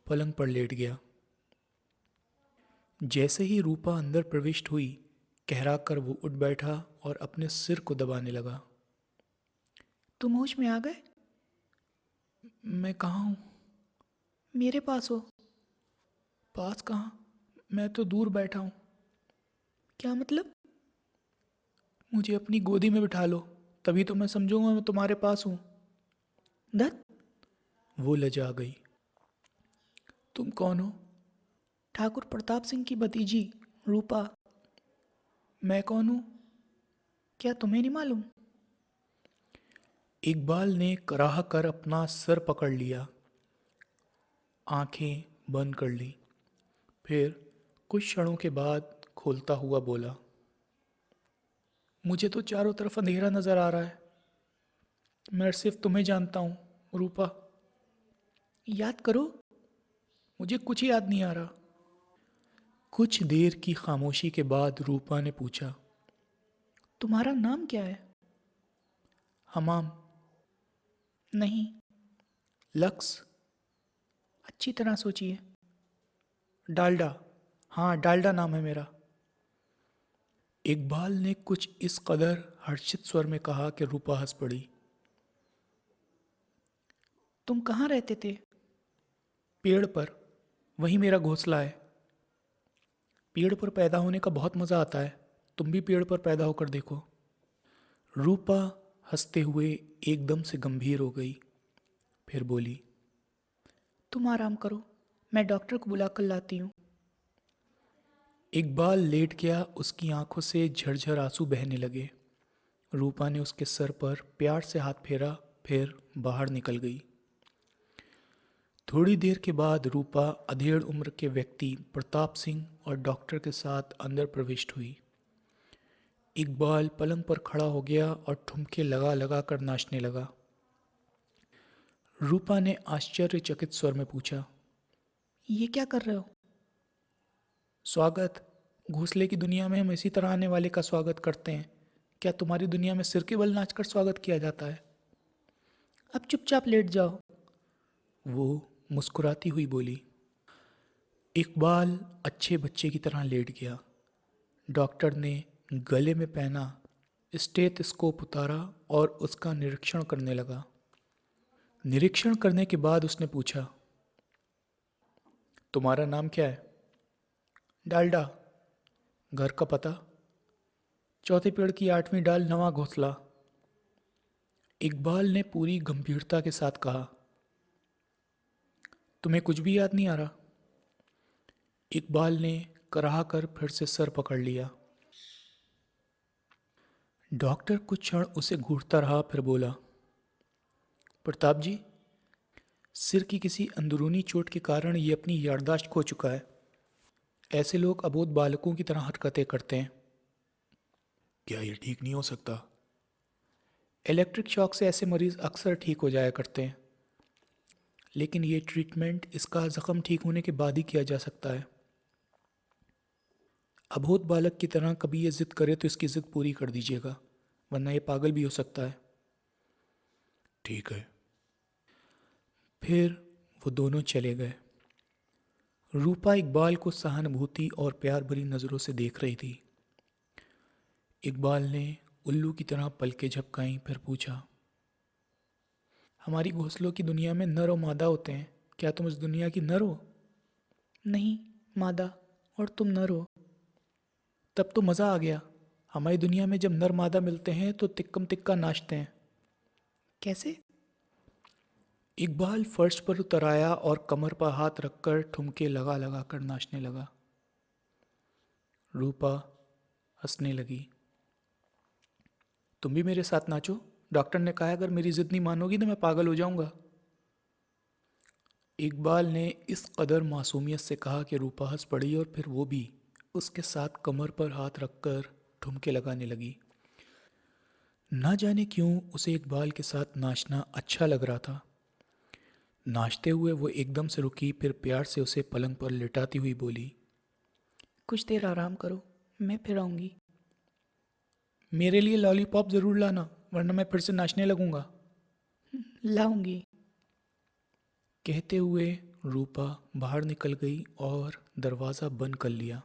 पलंग पर लेट गया। जैसे ही रूपा अंदर प्रविष्ट हुई, कहरा कर वो उठ बैठा और अपने सिर को दबाने लगा। तुम होश में आ गए? मैं कहाँ हूँ? मेरे पास हो। पास कहाँ? मैं तो दूर बैठा हूँ। क्या मतलब? मुझे अपनी गोदी में बिठा लो, तभी तो मैं समझूंगा मैं तुम्हारे पास हूँ। दत्त, वो लजा गई। तुम कौन हो? ठाकुर प्रताप सिंह की भतीजी रूपा। मैं कौन हूँ? क्या तुम्हें नहीं मालूम? इकबाल ने कराह कर अपना सर पकड़ लिया, आंखें बंद कर ली। फिर कुछ क्षणों के बाद खोलता हुआ बोला, मुझे तो चारों तरफ अंधेरा नजर आ रहा है। मैं सिर्फ तुम्हें जानता हूँ, रूपा। याद करो। मुझे कुछ याद नहीं आ रहा। कुछ देर की खामोशी के बाद रूपा ने पूछा, तुम्हारा नाम क्या है? हमाम। नहीं, लक्स। अच्छी तरह सोचिए। डालडा। हाँ, डालडा नाम है मेरा। इकबाल ने कुछ इस कदर हर्षित स्वर में कहा कि रूपा हंस पड़ी। तुम कहाँ रहते थे? पेड़ पर, वही मेरा घोंसला है। पेड़ पर पैदा होने का बहुत मज़ा आता है। तुम भी पेड़ पर पैदा होकर देखो। रूपा हंसते हुए एकदम से गंभीर हो गई। फिर बोली, तुम आराम करो, मैं डॉक्टर को बुला कर लाती हूँ। इकबाल लेट गया। उसकी आंखों से झरझर आंसू बहने लगे। रूपा ने उसके सर पर प्यार से हाथ फेरा, फिर बाहर निकल गई। थोड़ी देर के बाद रूपा अधेड़ उम्र के व्यक्ति प्रताप सिंह और डॉक्टर के साथ अंदर प्रविष्ट हुई। इकबाल पलंग पर खड़ा हो गया और ठुमके लगा लगा कर नाचने लगा। रूपा ने आश्चर्यचकित स्वर में पूछा, ये क्या कर रहे हो? स्वागत। घोंसले की दुनिया में हम इसी तरह आने वाले का स्वागत करते हैं। क्या तुम्हारी दुनिया में सिर के बल नाचकर स्वागत किया जाता है? अब चुपचाप लेट जाओ। वो मुस्कुराती हुई बोली। इकबाल अच्छे बच्चे की तरह लेट गया। डॉक्टर ने गले में पहना स्टेथोस्कोप उतारा और उसका निरीक्षण करने लगा। निरीक्षण करने के बाद उसने पूछा, तुम्हारा नाम क्या है? डालडा। घर का पता? चौथे पेड़ की 8वीं डाल, नवा घोंसला। इकबाल ने पूरी गंभीरता के साथ कहा, तुम्हें कुछ भी याद नहीं आ रहा? इकबाल ने कराह कर फिर से सर पकड़ लिया। डॉक्टर कुछ क्षण उसे घूरता रहा, फिर बोला, प्रताप जी, सिर की किसी अंदरूनी चोट के कारण ये अपनी याददाश्त खो चुका है। ऐसे लोग अबोध बालकों की तरह हरकतें करते हैं। क्या ये ठीक नहीं हो सकता? इलेक्ट्रिक शॉक से ऐसे मरीज अक्सर ठीक हो जाया करते हैं, लेकिन ये ट्रीटमेंट इसका जख्म ठीक होने के बाद ही किया जा सकता है। अबोध बालक की तरह कभी ये जिद करे तो इसकी जिद पूरी कर दीजिएगा, वरना ये पागल भी हो सकता है। ठीक है। फिर वो दोनों चले गए। रूपा इकबाल को सहानुभूति और प्यार भरी नज़रों से देख रही थी। इकबाल ने उल्लू की तरह पलकें झपकाईं, फिर पूछा, हमारी घोंसलों की दुनिया में नर और मादा होते हैं, क्या तुम इस दुनिया की नर हो? नहीं, मादा, और तुम नर हो। तब तो मज़ा आ गया। हमारी दुनिया में जब नर मादा मिलते हैं तो तिक्कम तिक्का नाचते हैं। कैसे? इकबाल फर्श पर उतर आया और कमर पर हाथ रखकर ठुमके लगा लगा कर नाचने लगा। रूपा हंसने लगी। तुम भी मेरे साथ नाचो। डॉक्टर ने कहा अगर मेरी जिद नहीं मानोगी तो मैं पागल हो जाऊंगा। इकबाल ने इस कदर मासूमियत से कहा कि रूपा हंस पड़ी और फिर वो भी उसके साथ कमर पर हाथ रखकर ठुमके लगाने लगी। ना जाने क्यों उसे इकबाल के साथ नाचना अच्छा लग रहा था। नाचते हुए वो एकदम से रुकी, फिर प्यार से उसे पलंग पर लिटाती हुई बोली, कुछ देर आराम करो, मैं फिर आऊँगी। मेरे लिए लॉलीपॉप ज़रूर लाना, वरना मैं फिर से नाचने लगूंगा। लाऊंगी। कहते हुए रूपा बाहर निकल गई और दरवाज़ा बंद कर लिया।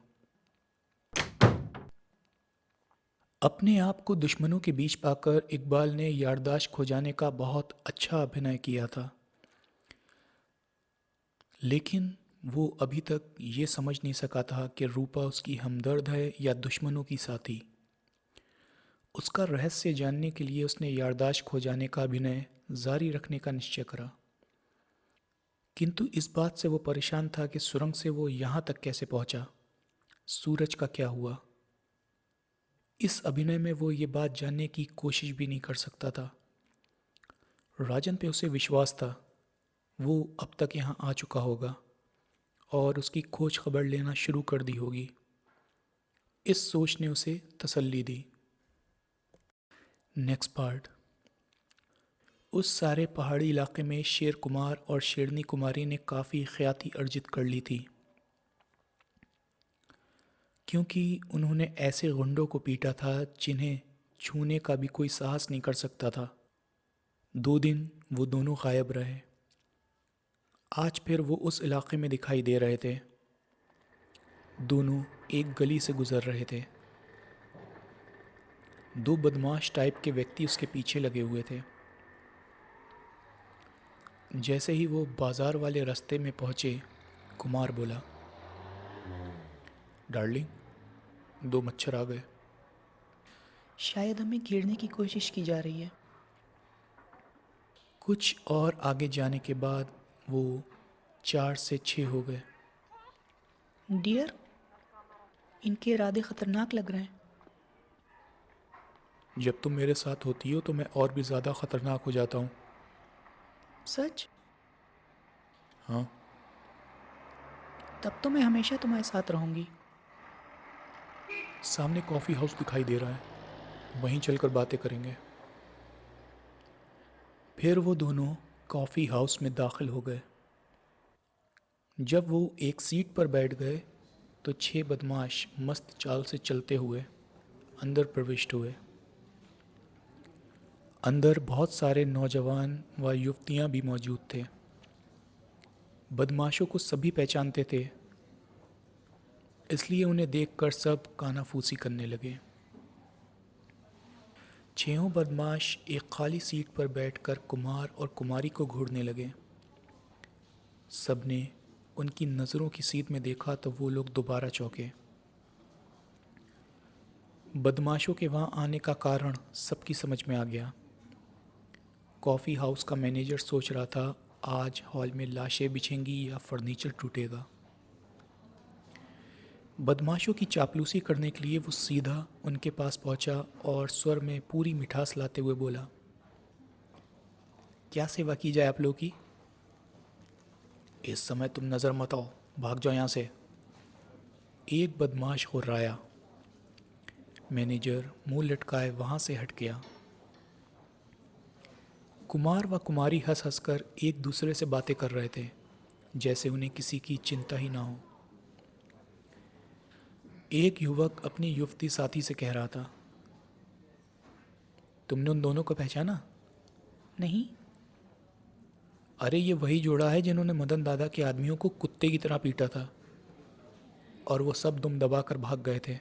अपने आप को दुश्मनों के बीच पाकर इकबाल ने याददाश्त खो जाने का बहुत अच्छा अभिनय किया था, लेकिन वो अभी तक ये समझ नहीं सका था कि रूपा उसकी हमदर्द है या दुश्मनों की साथी। उसका रहस्य जानने के लिए उसने याददाश्त खो जाने का अभिनय जारी रखने का निश्चय करा, किंतु इस बात से वो परेशान था कि सुरंग से वो यहाँ तक कैसे पहुँचा, सूरज का क्या हुआ। इस अभिनय में वो ये बात जानने की कोशिश भी नहीं कर सकता था। राजन पे उसे विश्वास था, वो अब तक यहाँ आ चुका होगा और उसकी खोज खबर लेना शुरू कर दी होगी। इस सोच ने उसे तसल्ली दी। Next part. उस सारे पहाड़ी इलाके में शेर कुमार और शेरनी कुमारी ने काफ़ी ख्याति अर्जित कर ली थी, क्योंकि उन्होंने ऐसे गुंडों को पीटा था जिन्हें छूने का भी कोई साहस नहीं कर सकता था। 2 दिन वो दोनों गायब रहे। आज फिर वो उस इलाके में दिखाई दे रहे थे। दोनों एक गली से गुजर रहे थे। 2 बदमाश टाइप के व्यक्ति उसके पीछे लगे हुए थे। जैसे ही वो बाजार वाले रास्ते में पहुंचे, कुमार बोला, डार्लिंग, 2 मच्छर आ गए। शायद हमें घेरने की कोशिश की जा रही है। कुछ और आगे जाने के बाद वो 4 से 6 हो गए। डियर, इनके इरादे खतरनाक लग रहे हैं। जब तुम मेरे साथ होती हो तो मैं और भी ज़्यादा ख़तरनाक हो जाता हूँ। सच? हाँ, तब तो मैं हमेशा तुम्हारे साथ रहूंगी। सामने कॉफ़ी हाउस दिखाई दे रहा है, वहीं चलकर बातें करेंगे। फिर वो दोनों कॉफ़ी हाउस में दाखिल हो गए। जब वो एक सीट पर बैठ गए तो 6 बदमाश मस्त चाल से चलते हुए अंदर प्रविष्ट हुए। अंदर बहुत सारे नौजवान व युवतियां भी मौजूद थे। बदमाशों को सभी पहचानते थे, इसलिए उन्हें देखकर सब कानाफूसी करने लगे। 6 बदमाश एक खाली सीट पर बैठकर कुमार और कुमारी को घूरने लगे। सबने उनकी नज़रों की सीध में देखा तो वो लोग दोबारा चौंके। बदमाशों के वहाँ आने का कारण सबकी समझ में आ गया। कॉफ़ी हाउस का मैनेजर सोच रहा था आज हॉल में लाशें बिछेंगी या फर्नीचर टूटेगा। बदमाशों की चापलूसी करने के लिए वो सीधा उनके पास पहुंचा और स्वर में पूरी मिठास लाते हुए बोला, क्या सेवा की जाए आप लोगों की? इस समय तुम नज़र मत आओ, भाग जाओ यहाँ से। एक बदमाश हुर्राया। मैनेजर मुंह लटकाए वहाँ से हट गया। कुमार व कुमारी हंस हंसकर एक दूसरे से बातें कर रहे थे, जैसे उन्हें किसी की चिंता ही ना हो। एक युवक अपनी युवती साथी से कह रहा था, तुमने उन दोनों को पहचाना? नहीं। अरे ये वही जोड़ा है जिन्होंने मदन दादा के आदमियों को कुत्ते की तरह पीटा था और वो सब दुम दबाकर भाग गए थे।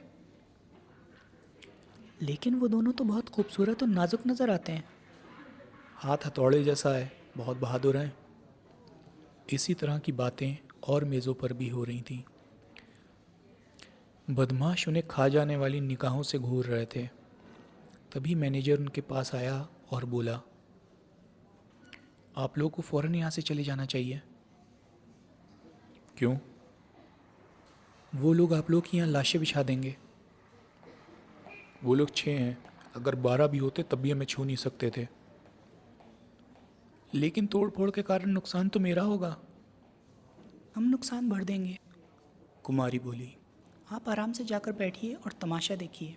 लेकिन वो दोनों तो बहुत खूबसूरत और नाजुक नज़र आते हैं। हाथ हथौड़े जैसा है, बहुत बहादुर हैं। इसी तरह की बातें और मेज़ों पर भी हो रही थीं। बदमाश उन्हें खा जाने वाली निगाहों से घूर रहे थे। तभी मैनेजर उनके पास आया और बोला, आप लोगों को फ़ौरन यहाँ से चले जाना चाहिए। क्यों? वो लोग आप लोग की यहाँ लाशें बिछा देंगे। वो लोग 6 हैं, अगर 12 भी होते तब भी हमें छू नहीं सकते थे। लेकिन तोड़ फोड़ के कारण नुकसान तो मेरा होगा। हम नुकसान भर देंगे। कुमारी बोली। आप आराम से जाकर बैठिए और तमाशा देखिए।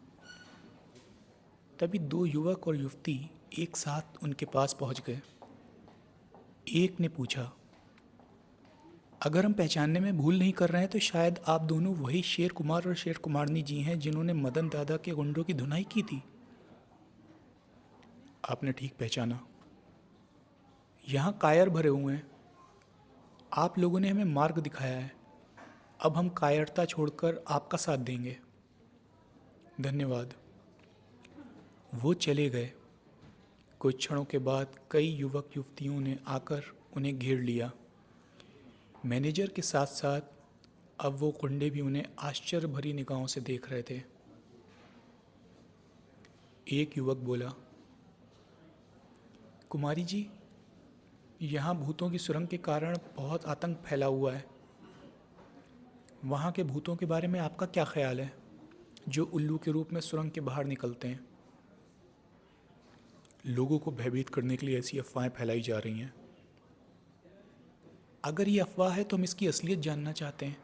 तभी 2 युवक और युवती एक साथ उनके पास पहुंच गए। एक ने पूछा, अगर हम पहचानने में भूल नहीं कर रहे हैं तो शायद आप दोनों वही शेर कुमार और शेर कुमारनी जी हैं जिन्होंने मदन दादा के गुंडों की धुनाई की थी। आपने ठीक पहचाना। यहाँ कायर भरे हुए हैं। आप लोगों ने हमें मार्ग दिखाया है, अब हम कायरता छोड़कर आपका साथ देंगे। धन्यवाद। वो चले गए। कुछ क्षणों के बाद कई युवक युवतियों ने आकर उन्हें घेर लिया। मैनेजर के साथ साथ अब वो गुंडे भी उन्हें आश्चर्य भरी निगाहों से देख रहे थे। एक युवक बोला, कुमारी जी, यहाँ भूतों की सुरंग के कारण बहुत आतंक फैला हुआ है। वहाँ के भूतों के बारे में आपका क्या ख्याल है, जो उल्लू के रूप में सुरंग के बाहर निकलते हैं? लोगों को भयभीत करने के लिए ऐसी अफवाहें फैलाई जा रही हैं। अगर ये अफवाह है तो हम इसकी असलियत जानना चाहते हैं।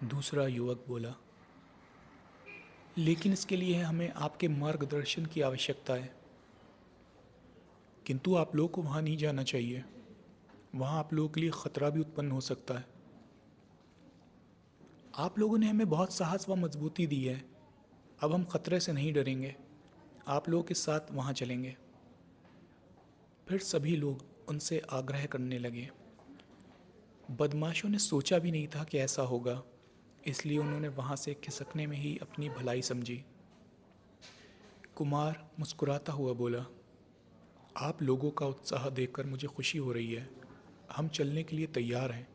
दूसरा युवक बोला, लेकिन इसके लिए हमें आपके मार्गदर्शन की आवश्यकता है। किंतु आप लोगों को वहाँ नहीं जाना चाहिए, वहाँ आप लोगों के लिए खतरा भी उत्पन्न हो सकता है। आप लोगों ने हमें बहुत साहस व मजबूती दी है, अब हम खतरे से नहीं डरेंगे, आप लोगों के साथ वहाँ चलेंगे। फिर सभी लोग उनसे आग्रह करने लगे। बदमाशों ने सोचा भी नहीं था कि ऐसा होगा, इसलिए उन्होंने वहाँ से खिसकने में ही अपनी भलाई समझी। कुमार मुस्कुराता हुआ बोला, आप लोगों का उत्साह देखकर मुझे खुशी हो रही है। हम चलने के लिए तैयार हैं,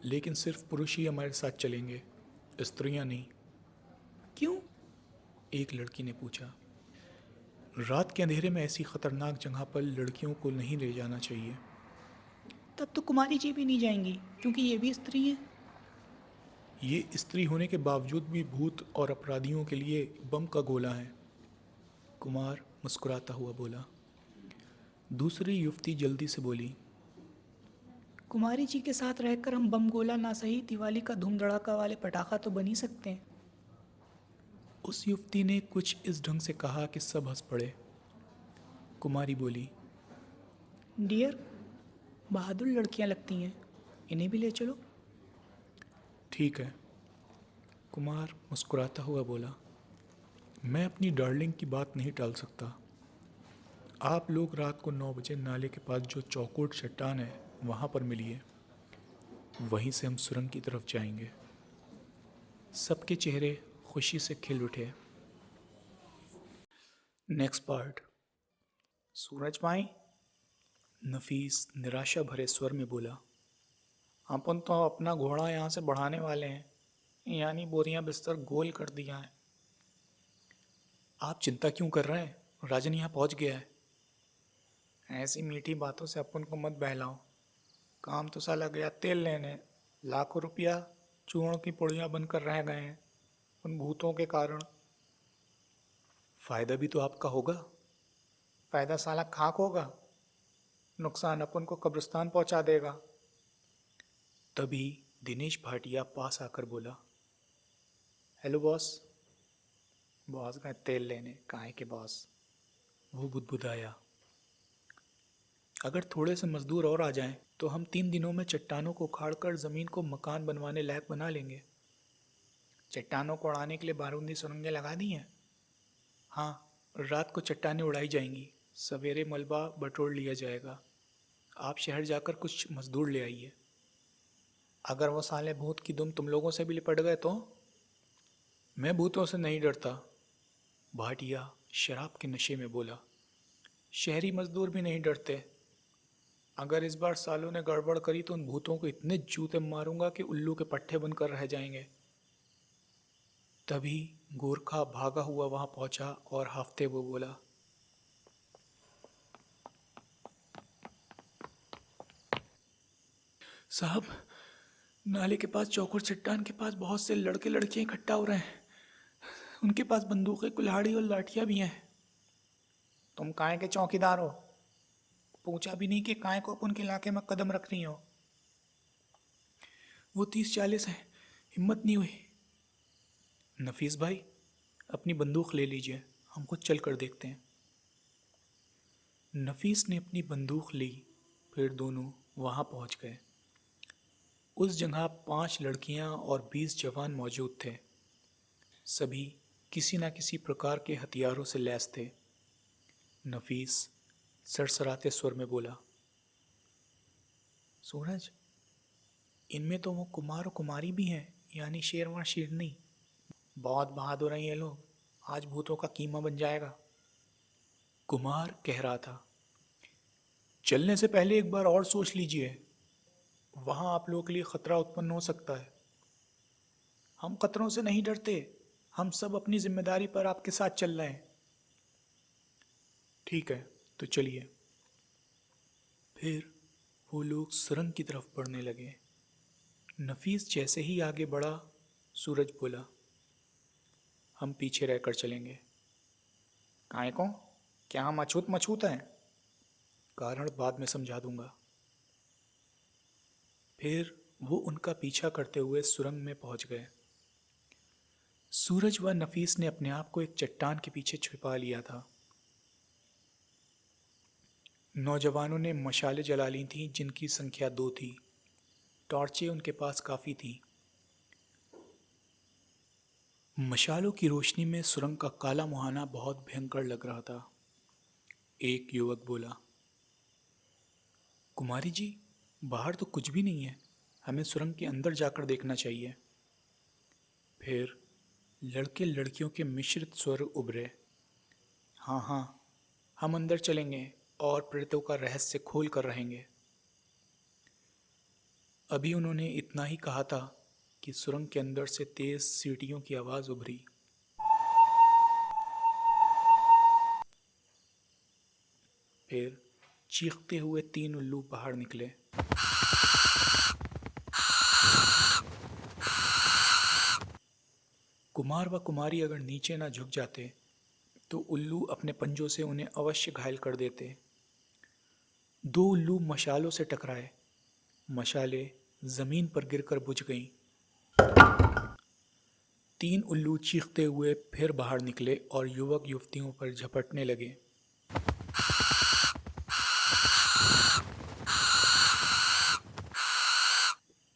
लेकिन सिर्फ पुरुष ही हमारे साथ चलेंगे, स्त्रियां नहीं। क्यों? एक लड़की ने पूछा। रात के अंधेरे में ऐसी खतरनाक जगह पर लड़कियों को नहीं ले जाना चाहिए। तब तो कुमारी जी भी नहीं जाएंगी, क्योंकि ये भी स्त्री हैं। ये स्त्री होने के बावजूद भी भूत और अपराधियों के लिए बम का गोला है। कुमार मुस्कुराता हुआ बोला। दूसरी युवती जल्दी से बोली, कुमारी जी के साथ रहकर हम बम गोला ना सही, दिवाली का धूम धड़ाका वाले पटाखा तो बन ही सकते हैं। उस युवती ने कुछ इस ढंग से कहा कि सब हंस पड़े। कुमारी बोली, डियर, बहादुर लड़कियां लगती हैं, इन्हें भी ले चलो। ठीक है। कुमार मुस्कुराता हुआ बोला, मैं अपनी डार्लिंग की बात नहीं टाल सकता। आप लोग रात को 9 बजे नाले के पास जो चौकोट चट्टान है वहाँ पर मिलिए, वहीं से हम सुरंग की तरफ जाएंगे। सबके चेहरे खुशी से खिल उठे। Next part. सूरज भाई, नफीस निराशा भरे स्वर में बोला, अपन तो अपना घोड़ा यहाँ से बढ़ाने वाले हैं, यानी बोरियां बिस्तर गोल कर दिया है। आप चिंता क्यों कर रहे हैं, राजन यहाँ पहुँच गया है। ऐसी मीठी बातों से अपन को मत बहलाओ, काम तो साला गया तेल लेने, लाखों रुपया चूहों की पुड़ियाँ बनकर रह गए हैं उन भूतों के कारण। फ़ायदा भी तो आपका होगा। फ़ायदा साला खाक होगा, नुकसान अपन को कब्रिस्तान पहुंचा देगा। तभी दिनेश भाटिया पास आकर बोला, हेलो बॉस। बॉस गए तेल लेने, काहे के बॉस। वो बुदबुदाया, अगर थोड़े से मजदूर और आ जाएं तो हम 3 दिनों में चट्टानों को उखाड़कर ज़मीन को मकान बनवाने लायक बना लेंगे। चट्टानों को उड़ाने के लिए बारूदी सुरंगें लगा दी हैं। हाँ, रात को चट्टानें उड़ाई जाएंगी, सवेरे मलबा बटोर लिया जाएगा। आप शहर जाकर कुछ मजदूर ले आइए। अगर वो साले भूत की दुम तुम लोगों से भी लिपट गए तो? मैं भूतों से नहीं डरता, भाटिया शराब के नशे में बोला। शहरी मजदूर भी नहीं डरते। अगर इस बार सालों ने गड़बड़ करी तो उन भूतों को इतने जूते मारूंगा कि उल्लू के पट्टे बनकर रह जाएंगे। तभी गोरखा भागा हुआ वहां पहुंचा और हाफते हुए बोला, साहब, नाले के पास चौखुर चट्टान के पास बहुत से लड़के लड़कियां इकट्ठा हो रहे हैं। उनके पास बंदूकें, कुल्हाड़ी और लाठियां भी हैं। तुम काहे के चौकीदार हो? पूछा भी नहीं कि काहे को अपन के इलाके में कदम रख रही हो। वो 30-40 है, हिम्मत नहीं हुई। नफीस भाई, अपनी बंदूक ले लीजिए, हम खुद चल कर देखते हैं। नफीस ने अपनी बंदूक ली, फिर दोनों वहाँ पहुँच गए। उस जगह 5 लड़कियाँ और 20 जवान मौजूद थे। सभी किसी न किसी प्रकार के हथियारों से लैस थे। नफीस सरसराते स्वर में बोला, सूरज, इनमें तो वो कुमार और कुमारी भी हैं, यानी शेरवां शेरनी। बहुत बहादुर हैं ये लोग, आज भूतों का कीमा बन जाएगा। कुमार कह रहा था, चलने से पहले एक बार और सोच लीजिए, वहां आप लोगों के लिए खतरा उत्पन्न हो सकता है। हम खतरों से नहीं डरते, हम सब अपनी जिम्मेदारी पर आपके साथ चल रहे हैं। ठीक है, तो चलिए। फिर वो लोग सुरंग की तरफ बढ़ने लगे। नफीस जैसे ही आगे बढ़ा, सूरज बोला, हम पीछे रहकर चलेंगे। काहे को? क्या हम अछूत मछूत हैं? कारण बाद में समझा दूंगा। फिर वो उनका पीछा करते हुए सुरंग में पहुंच गए। सूरज व नफीस ने अपने आप को एक चट्टान के पीछे छिपा लिया था। नौजवानों ने मशालें जला ली थीं, जिनकी संख्या 2 थी। टॉर्चें उनके पास काफ़ी थीं। मशालों की रोशनी में सुरंग का काला मुहाना बहुत भयंकर लग रहा था। एक युवक बोला, कुमारी जी, बाहर तो कुछ भी नहीं है, हमें सुरंग के अंदर जाकर देखना चाहिए। फिर लड़के लड़कियों के मिश्रित स्वर उभरे, हाँ हाँ, हम अंदर चलेंगे और प्रेतों का रहस्य खोल कर रहेंगे। अभी उन्होंने इतना ही कहा था कि सुरंग के अंदर से तेज सीटियों की आवाज़ उभरी। फिर चीखते हुए 3 उल्लू बाहर निकले। कुमार व कुमारी अगर नीचे ना झुक जाते तो उल्लू अपने पंजों से उन्हें अवश्य घायल कर देते। 2 उल्लू मशालों से टकराए। मशालें जमीन पर गिरकर बुझ गईं। 3 उल्लू चीखते हुए फिर बाहर निकले और युवक युवतियों पर झपटने लगे।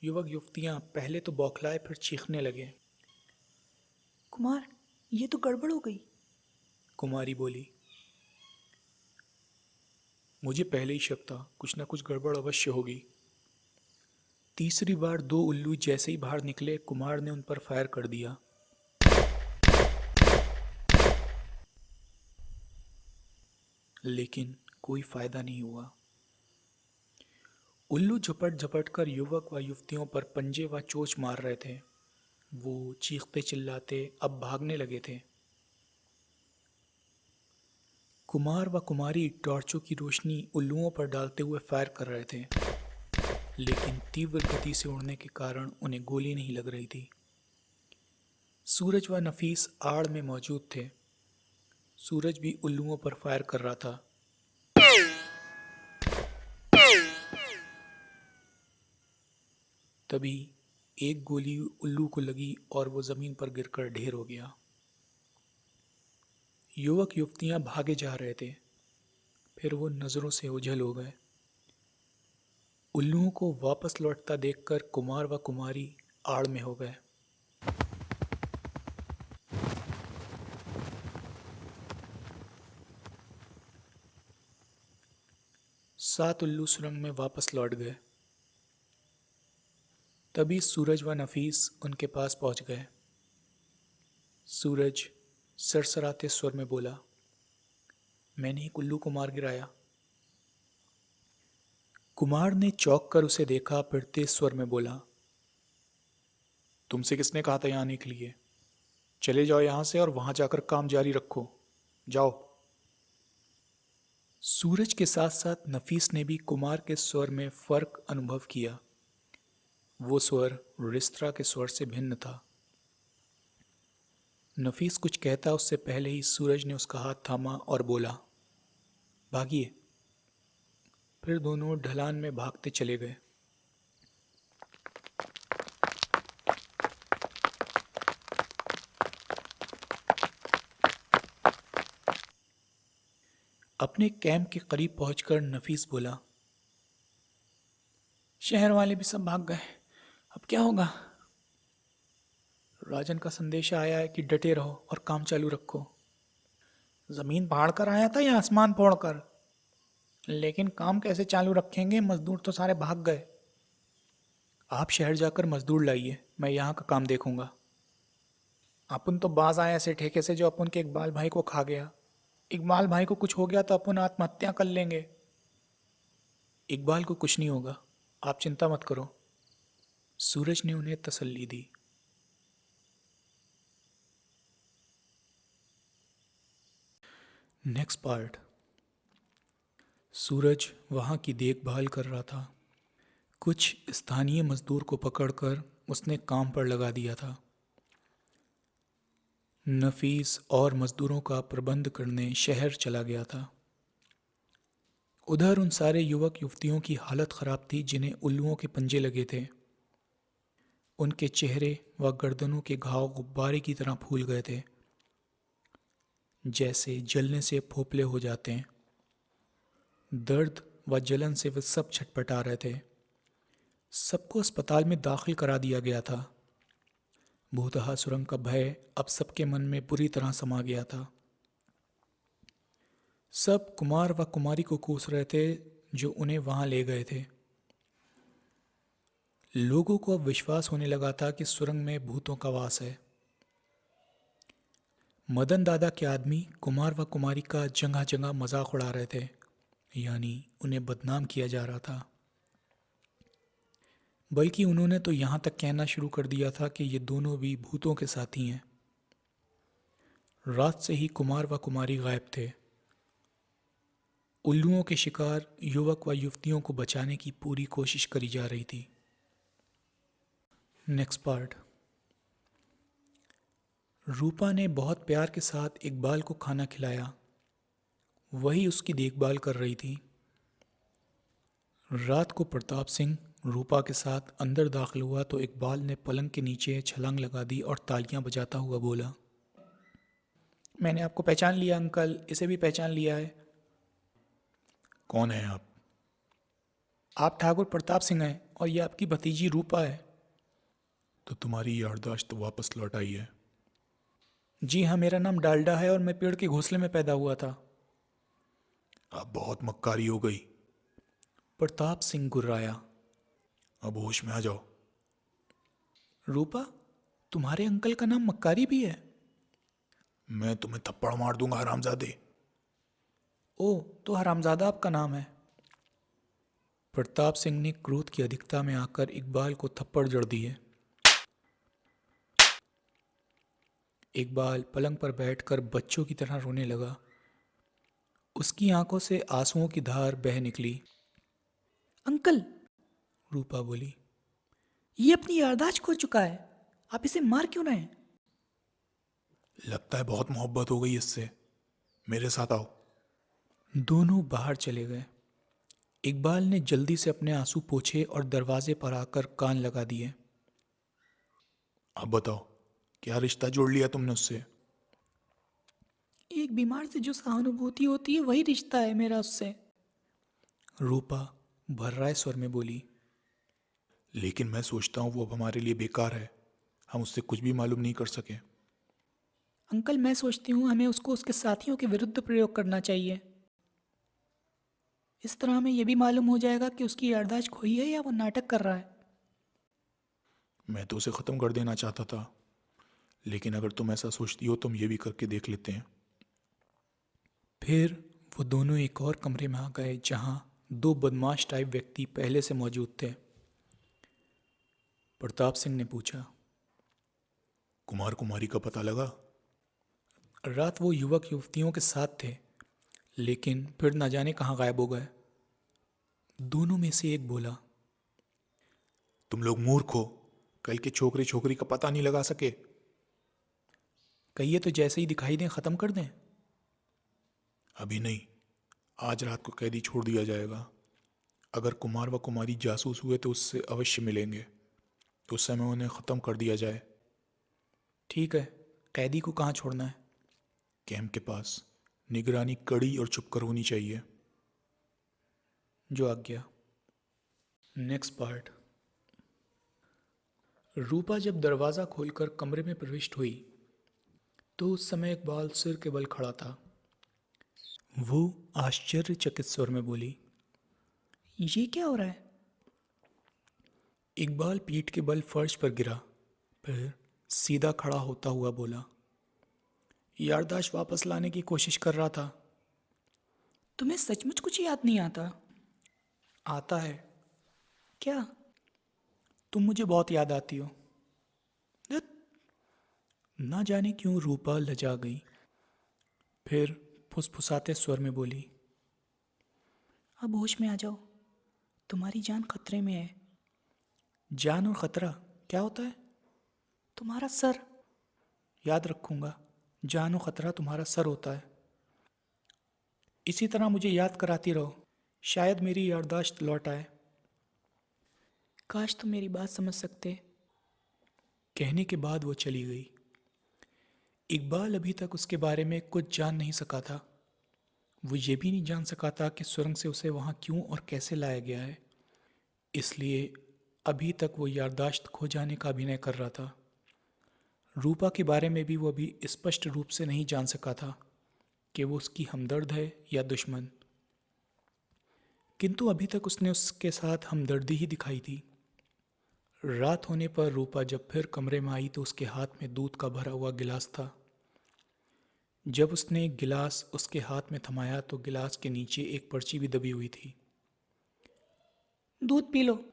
युवक युवतियां पहले तो बौखलाए, फिर चीखने लगे। कुमार, ये तो गड़बड़ हो गई। कुमारी बोली, मुझे पहले ही शक था, कुछ ना कुछ गड़बड़ अवश्य होगी। तीसरी बार 2 उल्लू जैसे ही बाहर निकले, कुमार ने उन पर फायर कर दिया। लेकिन कोई फायदा नहीं हुआ। उल्लू झपट झपट कर युवक व युवतियों पर पंजे व चोंच मार रहे थे। वो चीखते चिल्लाते अब भागने लगे थे। कुमार व कुमारी टॉर्चों की रोशनी उल्लुओं पर डालते हुए फायर कर रहे थे, लेकिन तीव्र गति से उड़ने के कारण उन्हें गोली नहीं लग रही थी। सूरज व नफीस आड़ में मौजूद थे। सूरज भी उल्लुओं पर फायर कर रहा था। तभी एक गोली उल्लू को लगी और वो जमीन पर गिरकर ढेर हो गया। युवक युवतियां भागे जा रहे थे, फिर वो नजरों से ओझल हो गए। उल्लुओं को वापस लौटता देखकर कुमार व कुमारी आड़ में हो गए। सात उल्लू सुरंग में वापस लौट गए। तभी सूरज व नफीस उनके पास पहुंच गए। सूरज सरसराते स्वर में बोला, मैंने एक उल्लू को मार गिराया। कुमार ने चौंक कर उसे देखा, फिर तेज स्वर में बोला, तुमसे किसने कहा था यहाँ आने के लिए? चले जाओ यहाँ से और वहां जाकर काम जारी रखो, जाओ। सूरज के साथ साथ नफीस ने भी कुमार के स्वर में फर्क अनुभव किया। वो स्वर रिस्त्रा के स्वर से भिन्न था। नफीस कुछ कहता उससे पहले ही सूरज ने उसका हाथ थामा और बोला, भागिए। फिर दोनों ढलान में भागते चले गए। अपने कैंप के करीब पहुंचकर नफीस बोला, शहर वाले भी सब भाग गए, अब क्या होगा? राजन का संदेशा आया है कि डटे रहो और काम चालू रखो। जमीन फाड़ कर आया था या आसमान फोड़ कर? लेकिन काम कैसे चालू रखेंगे, मजदूर तो सारे भाग गए। आप शहर जाकर मजदूर लाइए, मैं यहाँ का काम देखूंगा। अपन तो बाज आए ऐसे ठेके से जो अपन के इकबाल भाई को खा गया। इकबाल भाई को कुछ हो गया तो अपन आत्महत्या कर लेंगे। इकबाल को कुछ नहीं होगा, आप चिंता मत करो। सूरज ने उन्हें तसल्ली दी। Next part. सूरज वहाँ की देखभाल कर रहा था। कुछ स्थानीय मजदूर को पकड़कर उसने काम पर लगा दिया था। नफीस और मजदूरों का प्रबंध करने शहर चला गया था। उधर उन सारे युवक युवतियों की हालत खराब थी जिन्हें उल्लुओं के पंजे लगे थे। उनके चेहरे व गर्दनों के घाव गुब्बारे की तरह फूल गए थे, जैसे जलने से फोफले हो जाते हैं। दर्द व जलन से वे सब छटपटा रहे थे। सबको अस्पताल में दाखिल करा दिया गया था। भूतहा सुरंग का भय अब सबके मन में बुरी तरह समा गया था। सब कुमार व कुमारी को कोस रहे थे जो उन्हें वहां ले गए थे। लोगों को अब विश्वास होने लगा था कि सुरंग में भूतों का वास है। मदन दादा के आदमी कुमार व कुमारी का जगह जगह मजाक उड़ा रहे थे, यानी उन्हें बदनाम किया जा रहा था। बल्कि उन्होंने तो यहाँ तक कहना शुरू कर दिया था कि ये दोनों भी भूतों के साथी हैं। रात से ही कुमार व कुमारी गायब थे। उल्लुओं के शिकार युवक व युवतियों को बचाने की पूरी कोशिश करी जा रही थी। Next part. रूपा ने बहुत प्यार के साथ इकबाल को खाना खिलाया। वही उसकी देखभाल कर रही थी। रात को प्रताप सिंह रूपा के साथ अंदर दाखिल हुआ तो इकबाल ने पलंग के नीचे छलांग लगा दी और तालियां बजाता हुआ बोला, मैंने आपको पहचान लिया अंकल, इसे भी पहचान लिया है। कौन है आप? आप ठाकुर प्रताप सिंह हैं और ये आपकी भतीजी रूपा है। तो तुम्हारी याददाश्त वापस लौट आई है। जी हाँ, मेरा नाम डालडा है और मैं पेड़ के घोंसले में पैदा हुआ था। अब बहुत मक्कारी हो गई। प्रताप सिंह गुर्राया। अब होश में आ जाओ। रूपा, तुम्हारे अंकल का नाम मक्कारी भी है? मैं तुम्हें थप्पड़ मार दूंगा हरामजादे। ओह, तो हरामजादा आपका नाम है। प्रताप सिंह ने क्रोध की अधिकता में आकर इकबाल को थप्पड़ जड़ दिए। इकबाल पलंग पर बैठकर बच्चों की तरह रोने लगा। उसकी आंखों से आंसुओं की धार बह निकली। अंकल, रूपा बोली, ये अपनी याददाश्त खो चुका है, आप इसे मार क्यों रहे हैं? लगता है बहुत मोहब्बत हो गई इससे। मेरे साथ आओ। दोनों बाहर चले गए। इकबाल ने जल्दी से अपने आंसू पोंछे और दरवाजे पर आकर कान लगा दिए। अब बताओ, क्या रिश्ता जोड़ लिया तुमने उससे? एक बीमार से जो सहानुभूति होती है वही रिश्ता है मेरा उससे, रूपा भर्राए स्वर में बोली। लेकिन मैं सोचता हूँ वो अब हमारे लिए बेकार है। हम उससे कुछ भी मालूम नहीं कर सके। अंकल, मैं सोचती हूँ हमें उसको उसके साथियों के विरुद्ध प्रयोग करना चाहिए। इस तरह हमें यह भी मालूम हो जाएगा कि उसकी याददाश्त खोई है या वो नाटक कर रहा है। मैं तो उसे ख़त्म कर देना चाहता था, लेकिन अगर तुम ऐसा सोचती हो तो हम ये भी करके देख लेते हैं। फिर वो दोनों एक और कमरे में आ गए जहां दो बदमाश टाइप व्यक्ति पहले से मौजूद थे। प्रताप सिंह ने पूछा, कुमार कुमारी का पता लगा? रात वो युवक युवतियों के साथ थे, लेकिन फिर न जाने कहाँ गायब हो गए। दोनों में से एक बोला, तुम लोग मूर्ख हो, कल के छोकरे छोकरी का पता नहीं लगा सके। कहिए तो जैसे ही दिखाई दें ख़त्म कर दें। अभी नहीं, आज रात को कैदी छोड़ दिया जाएगा। अगर कुमार व कुमारी जासूस हुए तो उससे अवश्य मिलेंगे। उस समय उन्हें ख़त्म कर दिया जाए। ठीक है, कैदी को कहाँ छोड़ना है? कैंप के पास। निगरानी कड़ी और छुपकर होनी चाहिए। जो आज्ञा। Next part. रूपा जब दरवाज़ा खोलकर कमरे में प्रविष्ट हुई तो उस समय इकबाल सिर के बल खड़ा था। वो आश्चर्यचकित स्वर में बोली, ये क्या हो रहा है? इकबाल पीठ के बल फर्श पर गिरा, फिर सीधा खड़ा होता हुआ बोला, याददाश्त वापस लाने की कोशिश कर रहा था। तुम्हें सचमुच कुछ याद नहीं आता? आता है। क्या? तुम मुझे बहुत याद आती हो। धत। ना जाने क्यों रूपा लजा गई, फिर फुसफुसाते स्वर में बोली, अब होश में आ जाओ, तुम्हारी जान खतरे में है। जान और खतरा क्या होता है? तुम्हारा सर। याद रखूंगा, जान और खतरा तुम्हारा सर होता है। इसी तरह मुझे याद कराती रहो, शायद मेरी याददाश्त लौट आए। काश तुम मेरी बात समझ सकते। कहने के बाद वो चली गई। इकबाल अभी तक उसके बारे में कुछ जान नहीं सका था। वो ये भी नहीं जान सका था कि सुरंग से उसे वहाँ क्यों और कैसे लाया गया है। इसलिए अभी तक वो याददाश्त खो जाने का अभिनय कर रहा था। रूपा के बारे में भी वो अभी स्पष्ट रूप से नहीं जान सका था कि वो उसकी हमदर्द है या दुश्मन। किंतु अभी तक उसने उसके साथ हमदर्दी ही दिखाई थी। रात होने पर रूपा जब फिर कमरे में आई तो उसके हाथ में दूध का भरा हुआ गिलास था। जब उसने गिलास उसके हाथ में थमाया तो गिलास के नीचे एक पर्ची भी दबी हुई थी। दूध पी लो।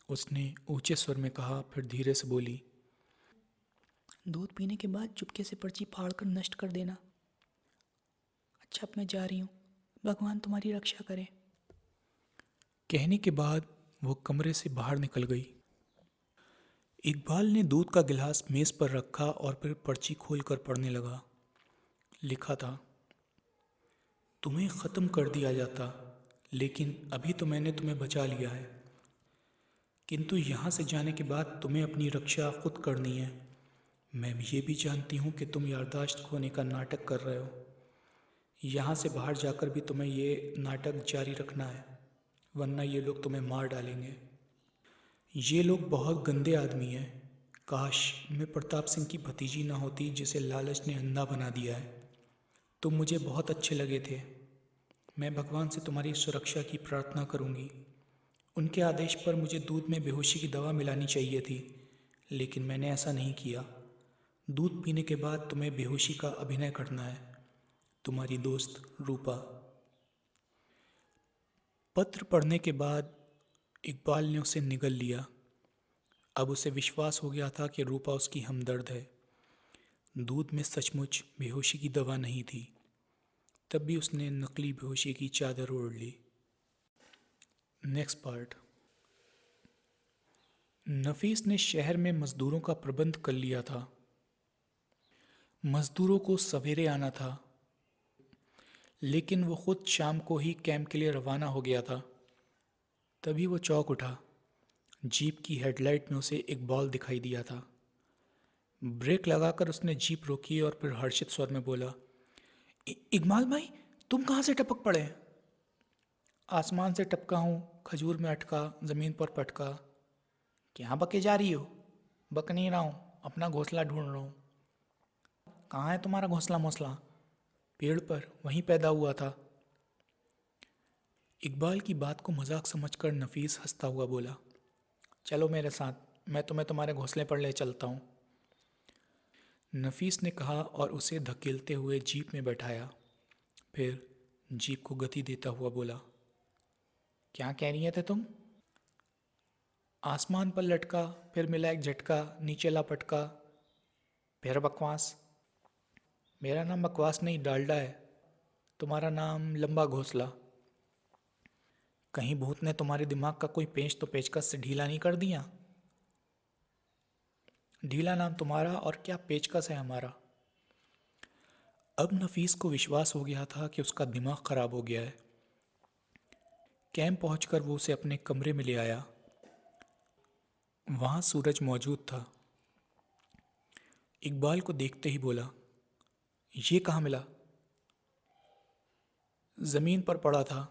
उसने ऊंचे स्वर में कहा, फिर धीरे से बोली, दूध पीने के बाद चुपके से पर्ची फाड़ कर नष्ट कर देना। अच्छा, अब मैं जा रही हूँ, भगवान तुम्हारी रक्षा करे। कहने के बाद वो कमरे से बाहर निकल गई। इकबाल ने दूध का गिलास मेज पर रखा और फिर पर्ची खोलकर पढ़ने लगा। लिखा था, तुम्हें ख़त्म कर दिया जाता, लेकिन अभी तो मैंने तुम्हें बचा लिया है। किंतु यहाँ से जाने के बाद तुम्हें अपनी रक्षा खुद करनी है। मैं ये भी जानती हूँ कि तुम याददाश्त खोने का नाटक कर रहे हो। यहाँ से बाहर जाकर भी तुम्हें ये नाटक जारी रखना है, वरना ये लोग तुम्हें मार डालेंगे। ये लोग बहुत गंदे आदमी हैं। काश मैं प्रताप सिंह की भतीजी ना होती जिसे लालच ने अंधा बना दिया है। तुम मुझे बहुत अच्छे लगे थे। मैं भगवान से तुम्हारी सुरक्षा की प्रार्थना करूंगी। उनके आदेश पर मुझे दूध में बेहोशी की दवा मिलानी चाहिए थी, लेकिन मैंने ऐसा नहीं किया। दूध पीने के बाद तुम्हें बेहोशी का अभिनय करना है। तुम्हारी दोस्त रूपा। पत्र पढ़ने के बाद इकबाल ने उसे निगल लिया। अब उसे विश्वास हो गया था कि रूपा उसकी हमदर्द है। दूध में सचमुच बेहोशी की दवा नहीं थी। तब भी उसने नकली बेहोशी की चादर ओढ़ ली। Next part. नफीस ने शहर में मजदूरों का प्रबंध कर लिया था। मजदूरों को सवेरे आना था, लेकिन वो खुद शाम को ही कैंप के लिए रवाना हो गया था। तभी वो चौंक उठा। जीप की हेडलाइट में उसे एक बॉल दिखाई दिया था। ब्रेक लगाकर उसने जीप रोकी और फिर हर्षित स्वर में बोला, इकबाल भाई, तुम कहाँ से टपक पड़े? आसमान से टपका हूँ, खजूर में अटका, ज़मीन पर पटका। क्या बके जा रही हो? बक नहीं रहा हूँ, अपना घोंसला ढूंढ रहा हूँ। कहाँ है तुम्हारा घोंसला मोसला? पेड़ पर, वहीं पैदा हुआ था। इकबाल की बात को मजाक समझकर नफीस हंसता हुआ बोला, चलो मेरे साथ, मैं तुम्हें तुम्हारे घोंसले पर ले चलता हूँ। नफीस ने कहा और उसे धकेलते हुए जीप में बैठाया। फिर जीप को गति देता हुआ बोला, क्या कह रही थे तुम? आसमान पर लटका, फिर मिला एक झटका, नीचे लपटका, फिर बकवास। मेरा नाम बकवास नहीं, डालडा है। तुम्हारा नाम लंबा घोंसला। कहीं भूत ने तुम्हारे दिमाग का कोई पेंच तो पेचकस से ढीला नहीं कर दिया? ढीला नाम तुम्हारा और क्या पेचकस है हमारा। अब नफीस को विश्वास हो गया था कि उसका दिमाग खराब हो गया है। कैंप पहुंचकर वो उसे अपने कमरे में ले आया। वहां सूरज मौजूद था। इकबाल को देखते ही बोला, ये कहाँ मिला? ज़मीन पर पड़ा था,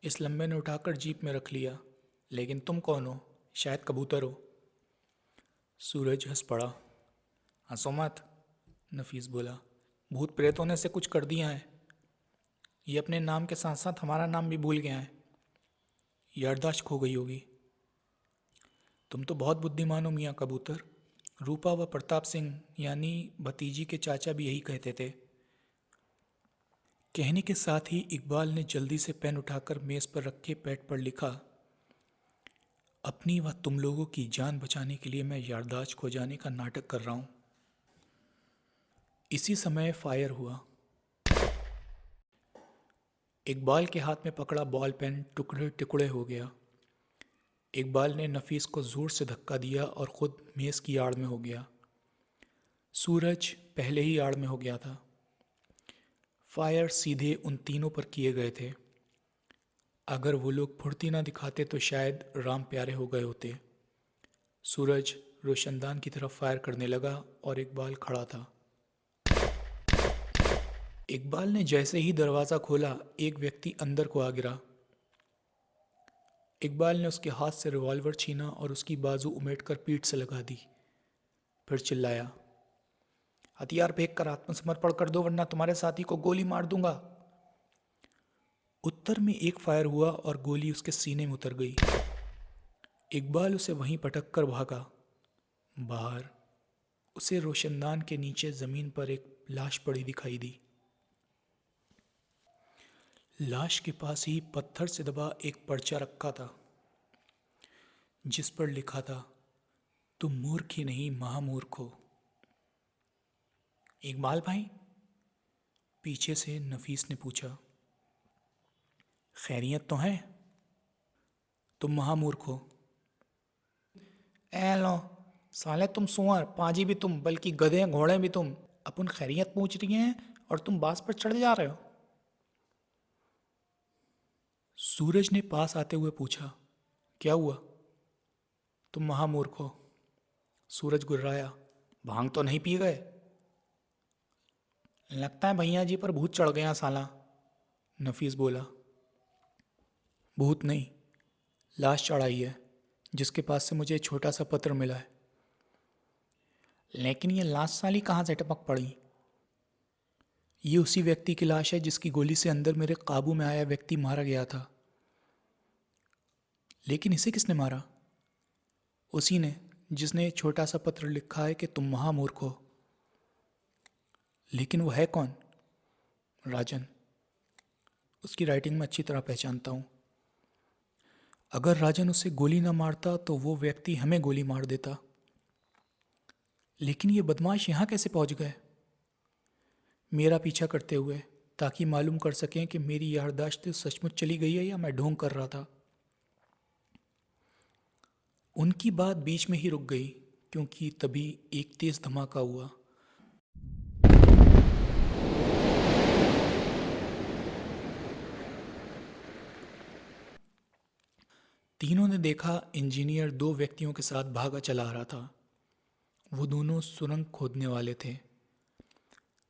इस लंबे ने उठाकर जीप में रख लिया। लेकिन तुम कौन हो? शायद कबूतर हो। सूरज हंस पड़ा। हंसो मत, नफीस बोला, भूत प्रेतों ने से कुछ कर दिया है। ये अपने नाम के साथ साथ हमारा नाम भी भूल गया है। याददाश्त खो गई होगी। तुम तो बहुत बुद्धिमान हो मियाँ कबूतर। रूपा व प्रताप सिंह यानी भतीजी के चाचा भी यही कहते थे। कहने के साथ ही इकबाल ने जल्दी से पेन उठाकर मेज पर रखे पैड पर लिखा, अपनी व तुम लोगों की जान बचाने के लिए मैं याददाश्त खो जाने का नाटक कर रहा हूं। इसी समय फायर हुआ। इकबाल के हाथ में पकड़ा बॉल पेन टुकड़े टुकड़े हो गया। इकबाल ने नफीस को जोर से धक्का दिया और खुद मेज की आड़ में हो गया। सूरज पहले ही आड़ में हो गया था। फायर सीधे उन तीनों पर किए गए थे। अगर वो लोग फुर्ती ना दिखाते तो शायद राम प्यारे हो गए होते। सूरज रोशनदान की तरफ फायर करने लगा और इकबाल खड़ा था। इकबाल ने जैसे ही दरवाज़ा खोला, एक व्यक्ति अंदर को आ गिरा। इकबाल ने उसके हाथ से रिवॉल्वर छीना और उसकी बाजू उमेटकर पीठ से लगा दी। फिर चिल्लाया, हथियार फेंक कर आत्मसमर्पण कर दो वरना तुम्हारे साथी को गोली मार दूंगा। उत्तर में एक फायर हुआ और गोली उसके सीने में उतर गई। इकबाल उसे वहीं पटक कर भागा। बाहर उसे रोशनदान के नीचे जमीन पर एक लाश पड़ी दिखाई दी। लाश के पास ही पत्थर से दबा एक पर्चा रखा था जिस पर लिखा था, तुम मूर्ख ही नहीं महामूर्ख हो। इकबाल भाई, पीछे से नफीस ने पूछा, खैरियत तो है? तुम महामूर्ख हो। ए लो साले, तुम सुअर पाजी भी तुम, बल्कि गधे घोड़े भी तुम। अपन खैरियत पूछ रही हैं और तुम बास पर चढ़ जा रहे हो। सूरज ने पास आते हुए पूछा, क्या हुआ? तुम महामूर्ख हो। सूरज गुर्राया, भांग तो नहीं पी गए? लगता है भैया जी पर भूत चढ़ गया साला। नफीस बोला, भूत नहीं, लाश चढ़ाई है जिसके पास से मुझे छोटा सा पत्र मिला है। लेकिन ये लाश साली कहाँ से टपक पड़ी? ये उसी व्यक्ति की लाश है जिसकी गोली से अंदर मेरे काबू में आया व्यक्ति मारा गया था। लेकिन इसे किसने मारा? उसी ने जिसने छोटा सा पत्र लिखा है कि तुम महामूर्ख हो। लेकिन वो है कौन? राजन। उसकी राइटिंग में अच्छी तरह पहचानता हूँ। अगर राजन उसे गोली ना मारता तो वो व्यक्ति हमें गोली मार देता। लेकिन ये बदमाश यहाँ कैसे पहुँच गए? मेरा पीछा करते हुए, ताकि मालूम कर सकें कि मेरी याददाश्त सचमुच चली गई है या मैं ढोंग कर रहा था। उनकी बात बीच में ही रुक गई क्योंकि तभी एक तेज धमाका हुआ। तीनों ने देखा इंजीनियर दो व्यक्तियों के साथ भागा चला आ रहा था। वो दोनों सुरंग खोदने वाले थे।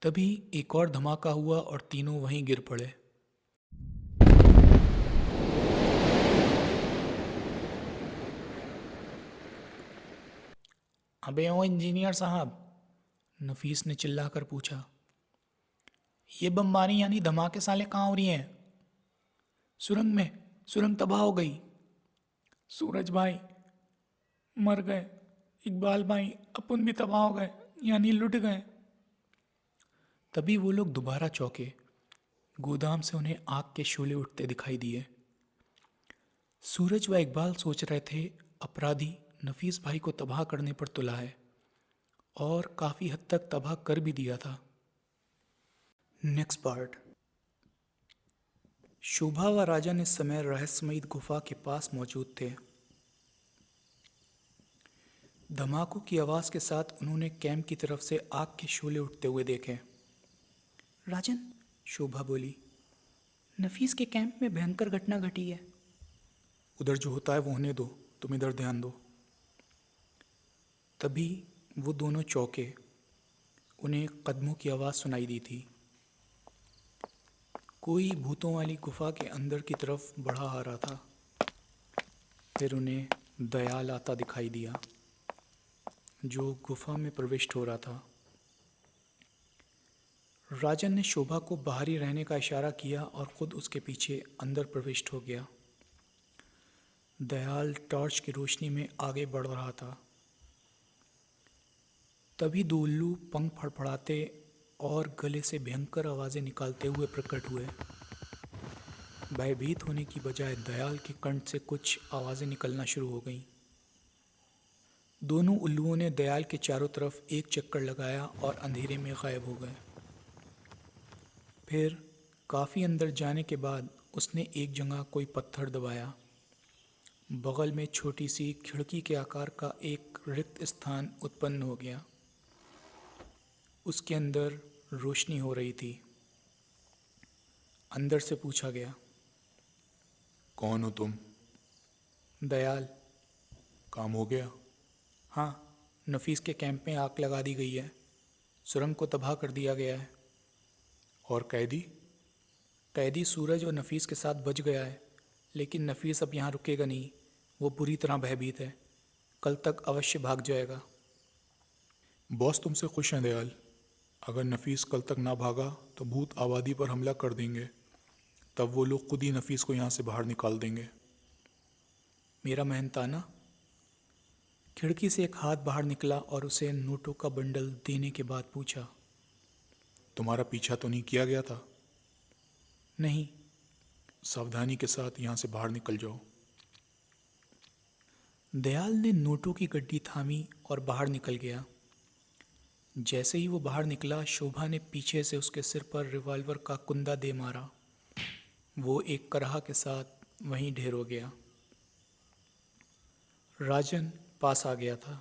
तभी एक और धमाका हुआ और तीनों वहीं गिर पड़े। अबे ओ इंजीनियर साहब, नफीस ने चिल्लाकर पूछा, ये बमबारी यानी धमाके साले कहाँ हो रही हैं? सुरंग में, सुरंग तबाह हो गई। सूरज भाई मर गए। इकबाल भाई अपन भी तबाह हो गए, यानी लुट गए। तभी वो लोग दोबारा चौंके। गोदाम से उन्हें आग के शोले उठते दिखाई दिए। सूरज व इकबाल सोच रहे थे अपराधी नफीस भाई को तबाह करने पर तुला है और काफ़ी हद तक तबाह कर भी दिया था। Next part. शोभा व राजन इस समय रहस्यमयी गुफा के पास मौजूद थे। धमाकों की आवाज़ के साथ उन्होंने कैंप की तरफ से आग के शोले उठते हुए देखे। राजन, शोभा बोली, नफीस के कैंप में भयंकर घटना घटी है। उधर जो होता है वो होने दो, तुम इधर ध्यान दो। तभी वो दोनों चौंके। उन्हें कदमों की आवाज़ सुनाई दी थी। कोई भूतों वाली गुफा के अंदर की तरफ बढ़ा आ रहा था। फिर उन्हें दयाल आता दिखाई दिया जो गुफा में प्रविष्ट हो रहा था। राजन ने शोभा को बाहरी रहने का इशारा किया और खुद उसके पीछे अंदर प्रविष्ट हो गया। दयाल टॉर्च की रोशनी में आगे बढ़ रहा था। तभी दो उल्लू पंख फड़फड़ाते और गले से भयंकर आवाज़ें निकालते हुए प्रकट हुए। भयभीत होने की बजाय दयाल के कंठ से कुछ आवाज़ें निकलना शुरू हो गईं। दोनों उल्लुओं ने दयाल के चारों तरफ एक चक्कर लगाया और अंधेरे में गायब हो गए। फिर काफ़ी अंदर जाने के बाद उसने एक जगह कोई पत्थर दबाया। बगल में छोटी सी खिड़की के आकार का एक रिक्त स्थान उत्पन्न हो गया। उसके अंदर रोशनी हो रही थी। अंदर से पूछा गया, कौन हो तुम? दयाल। काम हो गया? हाँ, नफीस के कैंप में आग लगा दी गई है। सुरंग को तबाह कर दिया गया है। और कैदी? कैदी सूरज और नफीस के साथ बच गया है, लेकिन नफीस अब यहाँ रुकेगा नहीं। वो बुरी तरह भयभीत है। कल तक अवश्य भाग जाएगा। बॉस तुमसे खुश हैं दयाल। अगर नफीस कल तक ना भागा तो भूत आबादी पर हमला कर देंगे। तब वो लोग खुद ही नफीस को यहाँ से बाहर निकाल देंगे। मेरा मेहनताना। खिड़की से एक हाथ बाहर निकला और उसे नोटों का बंडल देने के बाद पूछा, तुम्हारा पीछा तो नहीं किया गया था? नहीं। सावधानी के साथ यहाँ से बाहर निकल जाओ। दयाल ने नोटों की गड्डी थामी और बाहर निकल गया। जैसे ही वो बाहर निकला, शोभा ने पीछे से उसके सिर पर रिवॉल्वर का कुंदा दे मारा। वो एक कराह के साथ वहीं ढेर हो गया। राजन पास आ गया था।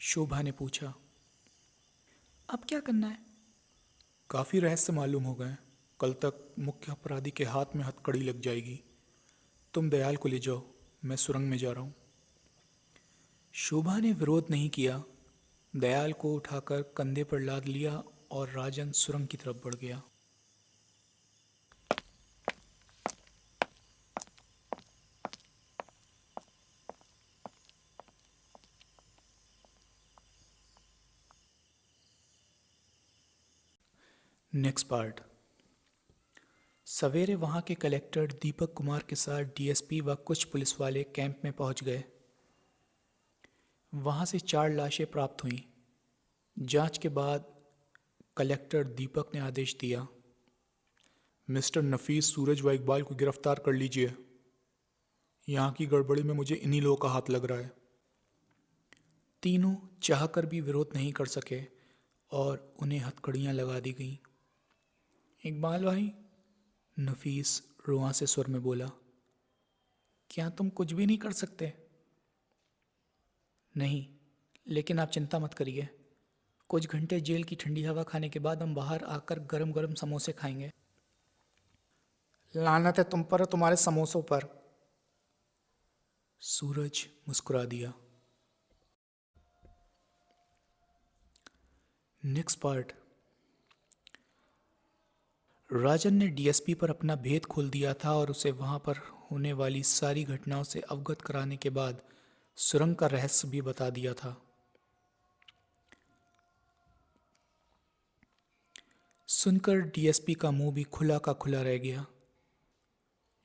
शोभा ने पूछा, अब क्या करना है? काफ़ी रहस्य मालूम हो गए। कल तक मुख्य अपराधी के हाथ में हथकड़ी लग जाएगी। तुम दयाल को ले जाओ, मैं सुरंग में जा रहा हूँ। शोभा ने विरोध नहीं किया। दयाल को उठाकर कंधे पर लाद लिया और राजन सुरंग की तरफ बढ़ गया। Next part. सवेरे वहाँ के कलेक्टर दीपक कुमार के साथ डीएसपी व कुछ पुलिस वाले कैंप में पहुँच गए। वहाँ से 4 लाशें प्राप्त हुईं। जांच के बाद कलेक्टर दीपक ने आदेश दिया, मिस्टर नफीस, सूरज व इकबाल को गिरफ्तार कर लीजिए। यहाँ की गड़बड़ी में मुझे इन्हीं लोगों का हाथ लग रहा है। तीनों चाहकर भी विरोध नहीं कर सके और उन्हें हथकड़ियाँ लगा दी गईं। इकबाल भाई, नफीस रुआं से स्वर में बोला, क्या तुम कुछ भी नहीं कर सकते? नहीं, लेकिन आप चिंता मत करिए। कुछ घंटे जेल की ठंडी हवा खाने के बाद हम बाहर आकर गरम गरम समोसे खाएंगे। लानत है तुम पर और तुम्हारे समोसों पर। सूरज मुस्कुरा दिया। Next part. राजन ने डीएसपी पर अपना भेद खोल दिया था और उसे वहां पर होने वाली सारी घटनाओं से अवगत कराने के बाद सुरंग का रहस्य भी बता दिया था। सुनकर डीएसपी का मुंह भी खुला का खुला रह गया।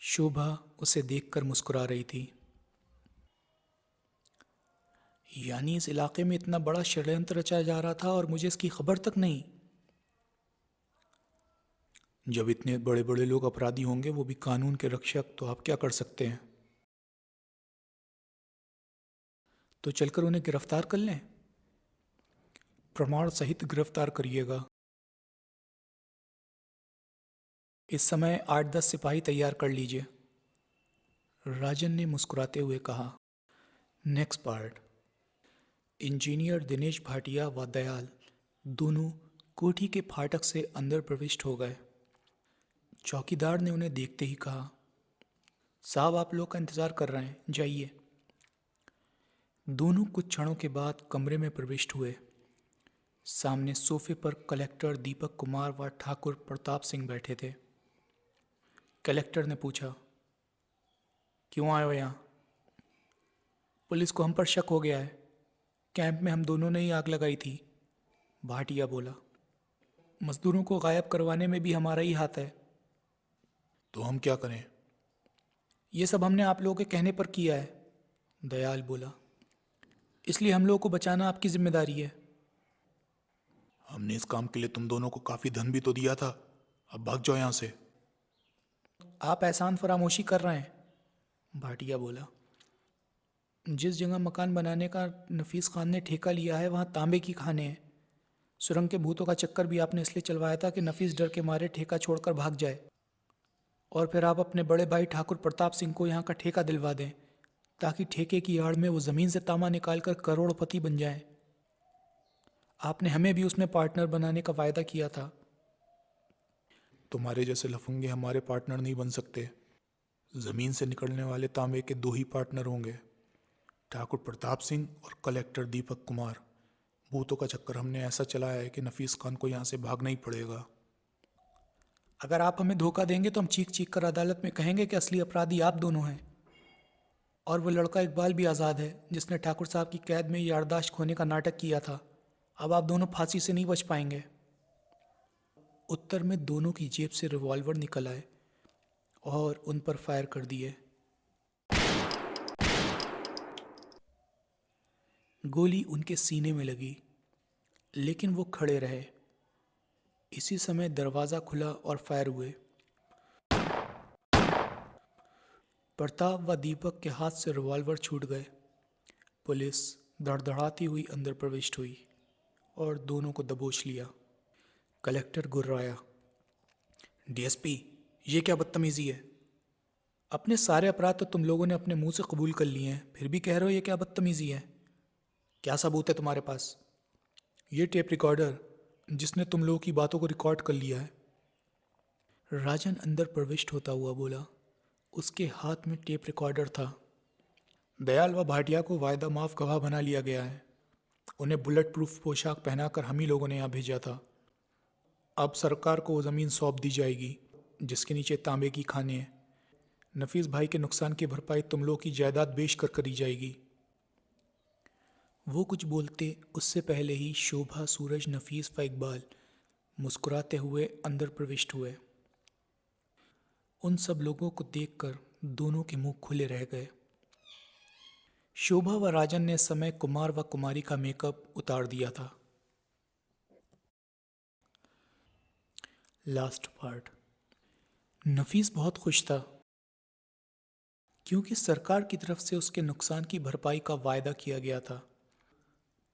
शोभा उसे देखकर मुस्कुरा रही थी। यानी इस इलाके में इतना बड़ा षड्यंत्र रचा जा रहा था और मुझे इसकी खबर तक नहीं। जब इतने बड़े बड़े लोग अपराधी होंगे, वो भी कानून के रक्षक, तो आप क्या कर सकते हैं? तो चलकर उन्हें गिरफ्तार कर लें। प्रमाण सहित गिरफ्तार करिएगा। इस समय 8-10 सिपाही तैयार कर लीजिए। राजन ने मुस्कुराते हुए कहा। Next part. Engineer Dinesh Bhatia व दयाल दोनों कोठी के फाटक से अंदर प्रविष्ट हो गए। चौकीदार ने उन्हें देखते ही कहा, साहब आप लोग का इंतजार कर रहे हैं, जाइए। दोनों कुछ क्षणों के बाद कमरे में प्रविष्ट हुए। सामने सोफे पर कलेक्टर दीपक कुमार व ठाकुर प्रताप सिंह बैठे थे। कलेक्टर ने पूछा, क्यों आए हो यहाँ? पुलिस को हम पर शक हो गया है। कैंप में हम दोनों ने ही आग लगाई थी, भाटिया बोला। मजदूरों को गायब करवाने में भी हमारा ही हाथ है। तो हम क्या करें? ये सब हमने आप लोगों के कहने पर किया है, दयाल बोला। इसलिए हम लोगों को बचाना आपकी जिम्मेदारी है। हमने इस काम के लिए तुम दोनों को काफी धन भी तो दिया था, अब भाग जाओ यहाँ से। आप एहसान फरामोशी कर रहे हैं, भाटिया बोला। जिस जगह मकान बनाने का नफीस खान ने ठेका लिया है वहाँ तांबे की खाने हैं। सुरंग के भूतों का चक्कर भी आपने इसलिए चलवाया था कि नफीस डर के मारे ठेका छोड़कर भाग जाए, और फिर आप अपने बड़े भाई ठाकुर प्रताप सिंह को यहाँ का ठेका दिलवा दें ताकि ठेके की आड़ में वो ज़मीन से तांबा निकालकर करोड़पति बन जाएं। आपने हमें भी उसमें पार्टनर बनाने का वायदा किया था। तुम्हारे जैसे लफंगे हमारे पार्टनर नहीं बन सकते। जमीन से निकलने वाले तांबे के दो ही पार्टनर होंगे, ठाकुर प्रताप सिंह और कलेक्टर दीपक कुमार। भूतों का चक्कर हमने ऐसा चलाया है कि नफीस खान को यहाँ से भागना ही पड़ेगा। अगर आप हमें धोखा देंगे तो हम चीख चीख कर अदालत में कहेंगे कि असली अपराधी आप दोनों हैं, और वो लड़का इकबाल भी आज़ाद है जिसने ठाकुर साहब की कैद में याददाश्त खोने का नाटक किया था। अब आप दोनों फांसी से नहीं बच पाएंगे। उत्तर में दोनों की जेब से रिवॉल्वर निकल आए और उन पर फायर कर दिए। गोली उनके सीने में लगी, लेकिन वो खड़े रहे। इसी समय दरवाज़ा खुला और फायर हुए। प्रताप व दीपक के हाथ से रिवॉल्वर छूट गए। पुलिस धड़धड़ाती हुई अंदर प्रविष्ट हुई और दोनों को दबोच लिया। कलेक्टर गुर्राया, डीएसपी, ये क्या बदतमीजी है? अपने सारे अपराध तो तुम लोगों ने अपने मुंह से कबूल कर लिए हैं, फिर भी कह रहे हो ये क्या बदतमीजी है? क्या सबूत है तुम्हारे पास? ये टेप रिकॉर्डर जिसने तुम लोगों की बातों को रिकॉर्ड कर लिया है। राजन अंदर प्रविष्ट होता हुआ बोला। उसके हाथ में टेप रिकॉर्डर था। दयाल व भाटिया को वायदा माफ गवाह बना लिया गया है। उन्हें बुलेट प्रूफ पोशाक पहनाकर हम ही लोगों ने यहाँ भेजा था। अब सरकार को वो ज़मीन सौंप दी जाएगी जिसके नीचे तांबे की खाने हैं। नफीस भाई के नुकसान की भरपाई तुम लोग की जायदाद बेच कर करी जाएगी। वो कुछ बोलते उससे पहले ही शोभा, सूरज, नफीस व इकबाल मुस्कुराते हुए अंदर प्रविष्ट हुए। उन सब लोगों को देखकर दोनों के मुंह खुले रह गए। शोभा व राजन ने इस समय कुमार व कुमारी का मेकअप उतार दिया था। Last part. नफीस बहुत खुश था क्योंकि सरकार की तरफ से उसके नुकसान की भरपाई का वायदा किया गया था।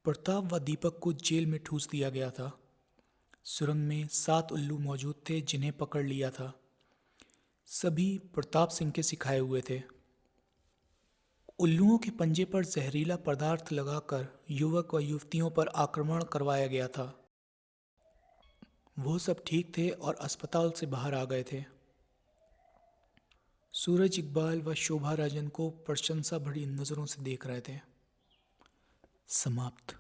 प्रताप व दीपक को जेल में ठूस दिया गया था। सुरंग में 7 उल्लू मौजूद थे जिन्हें पकड़ लिया था। सभी प्रताप सिंह के सिखाए हुए थे। उल्लुओं के पंजे पर जहरीला पदार्थ लगाकर युवक व युवतियों पर आक्रमण करवाया गया था। वो सब ठीक थे और अस्पताल से बाहर आ गए थे। सूरज, इकबाल व शोभा राजन को प्रशंसा भरी नज़रों से देख रहे थे। समाप्त।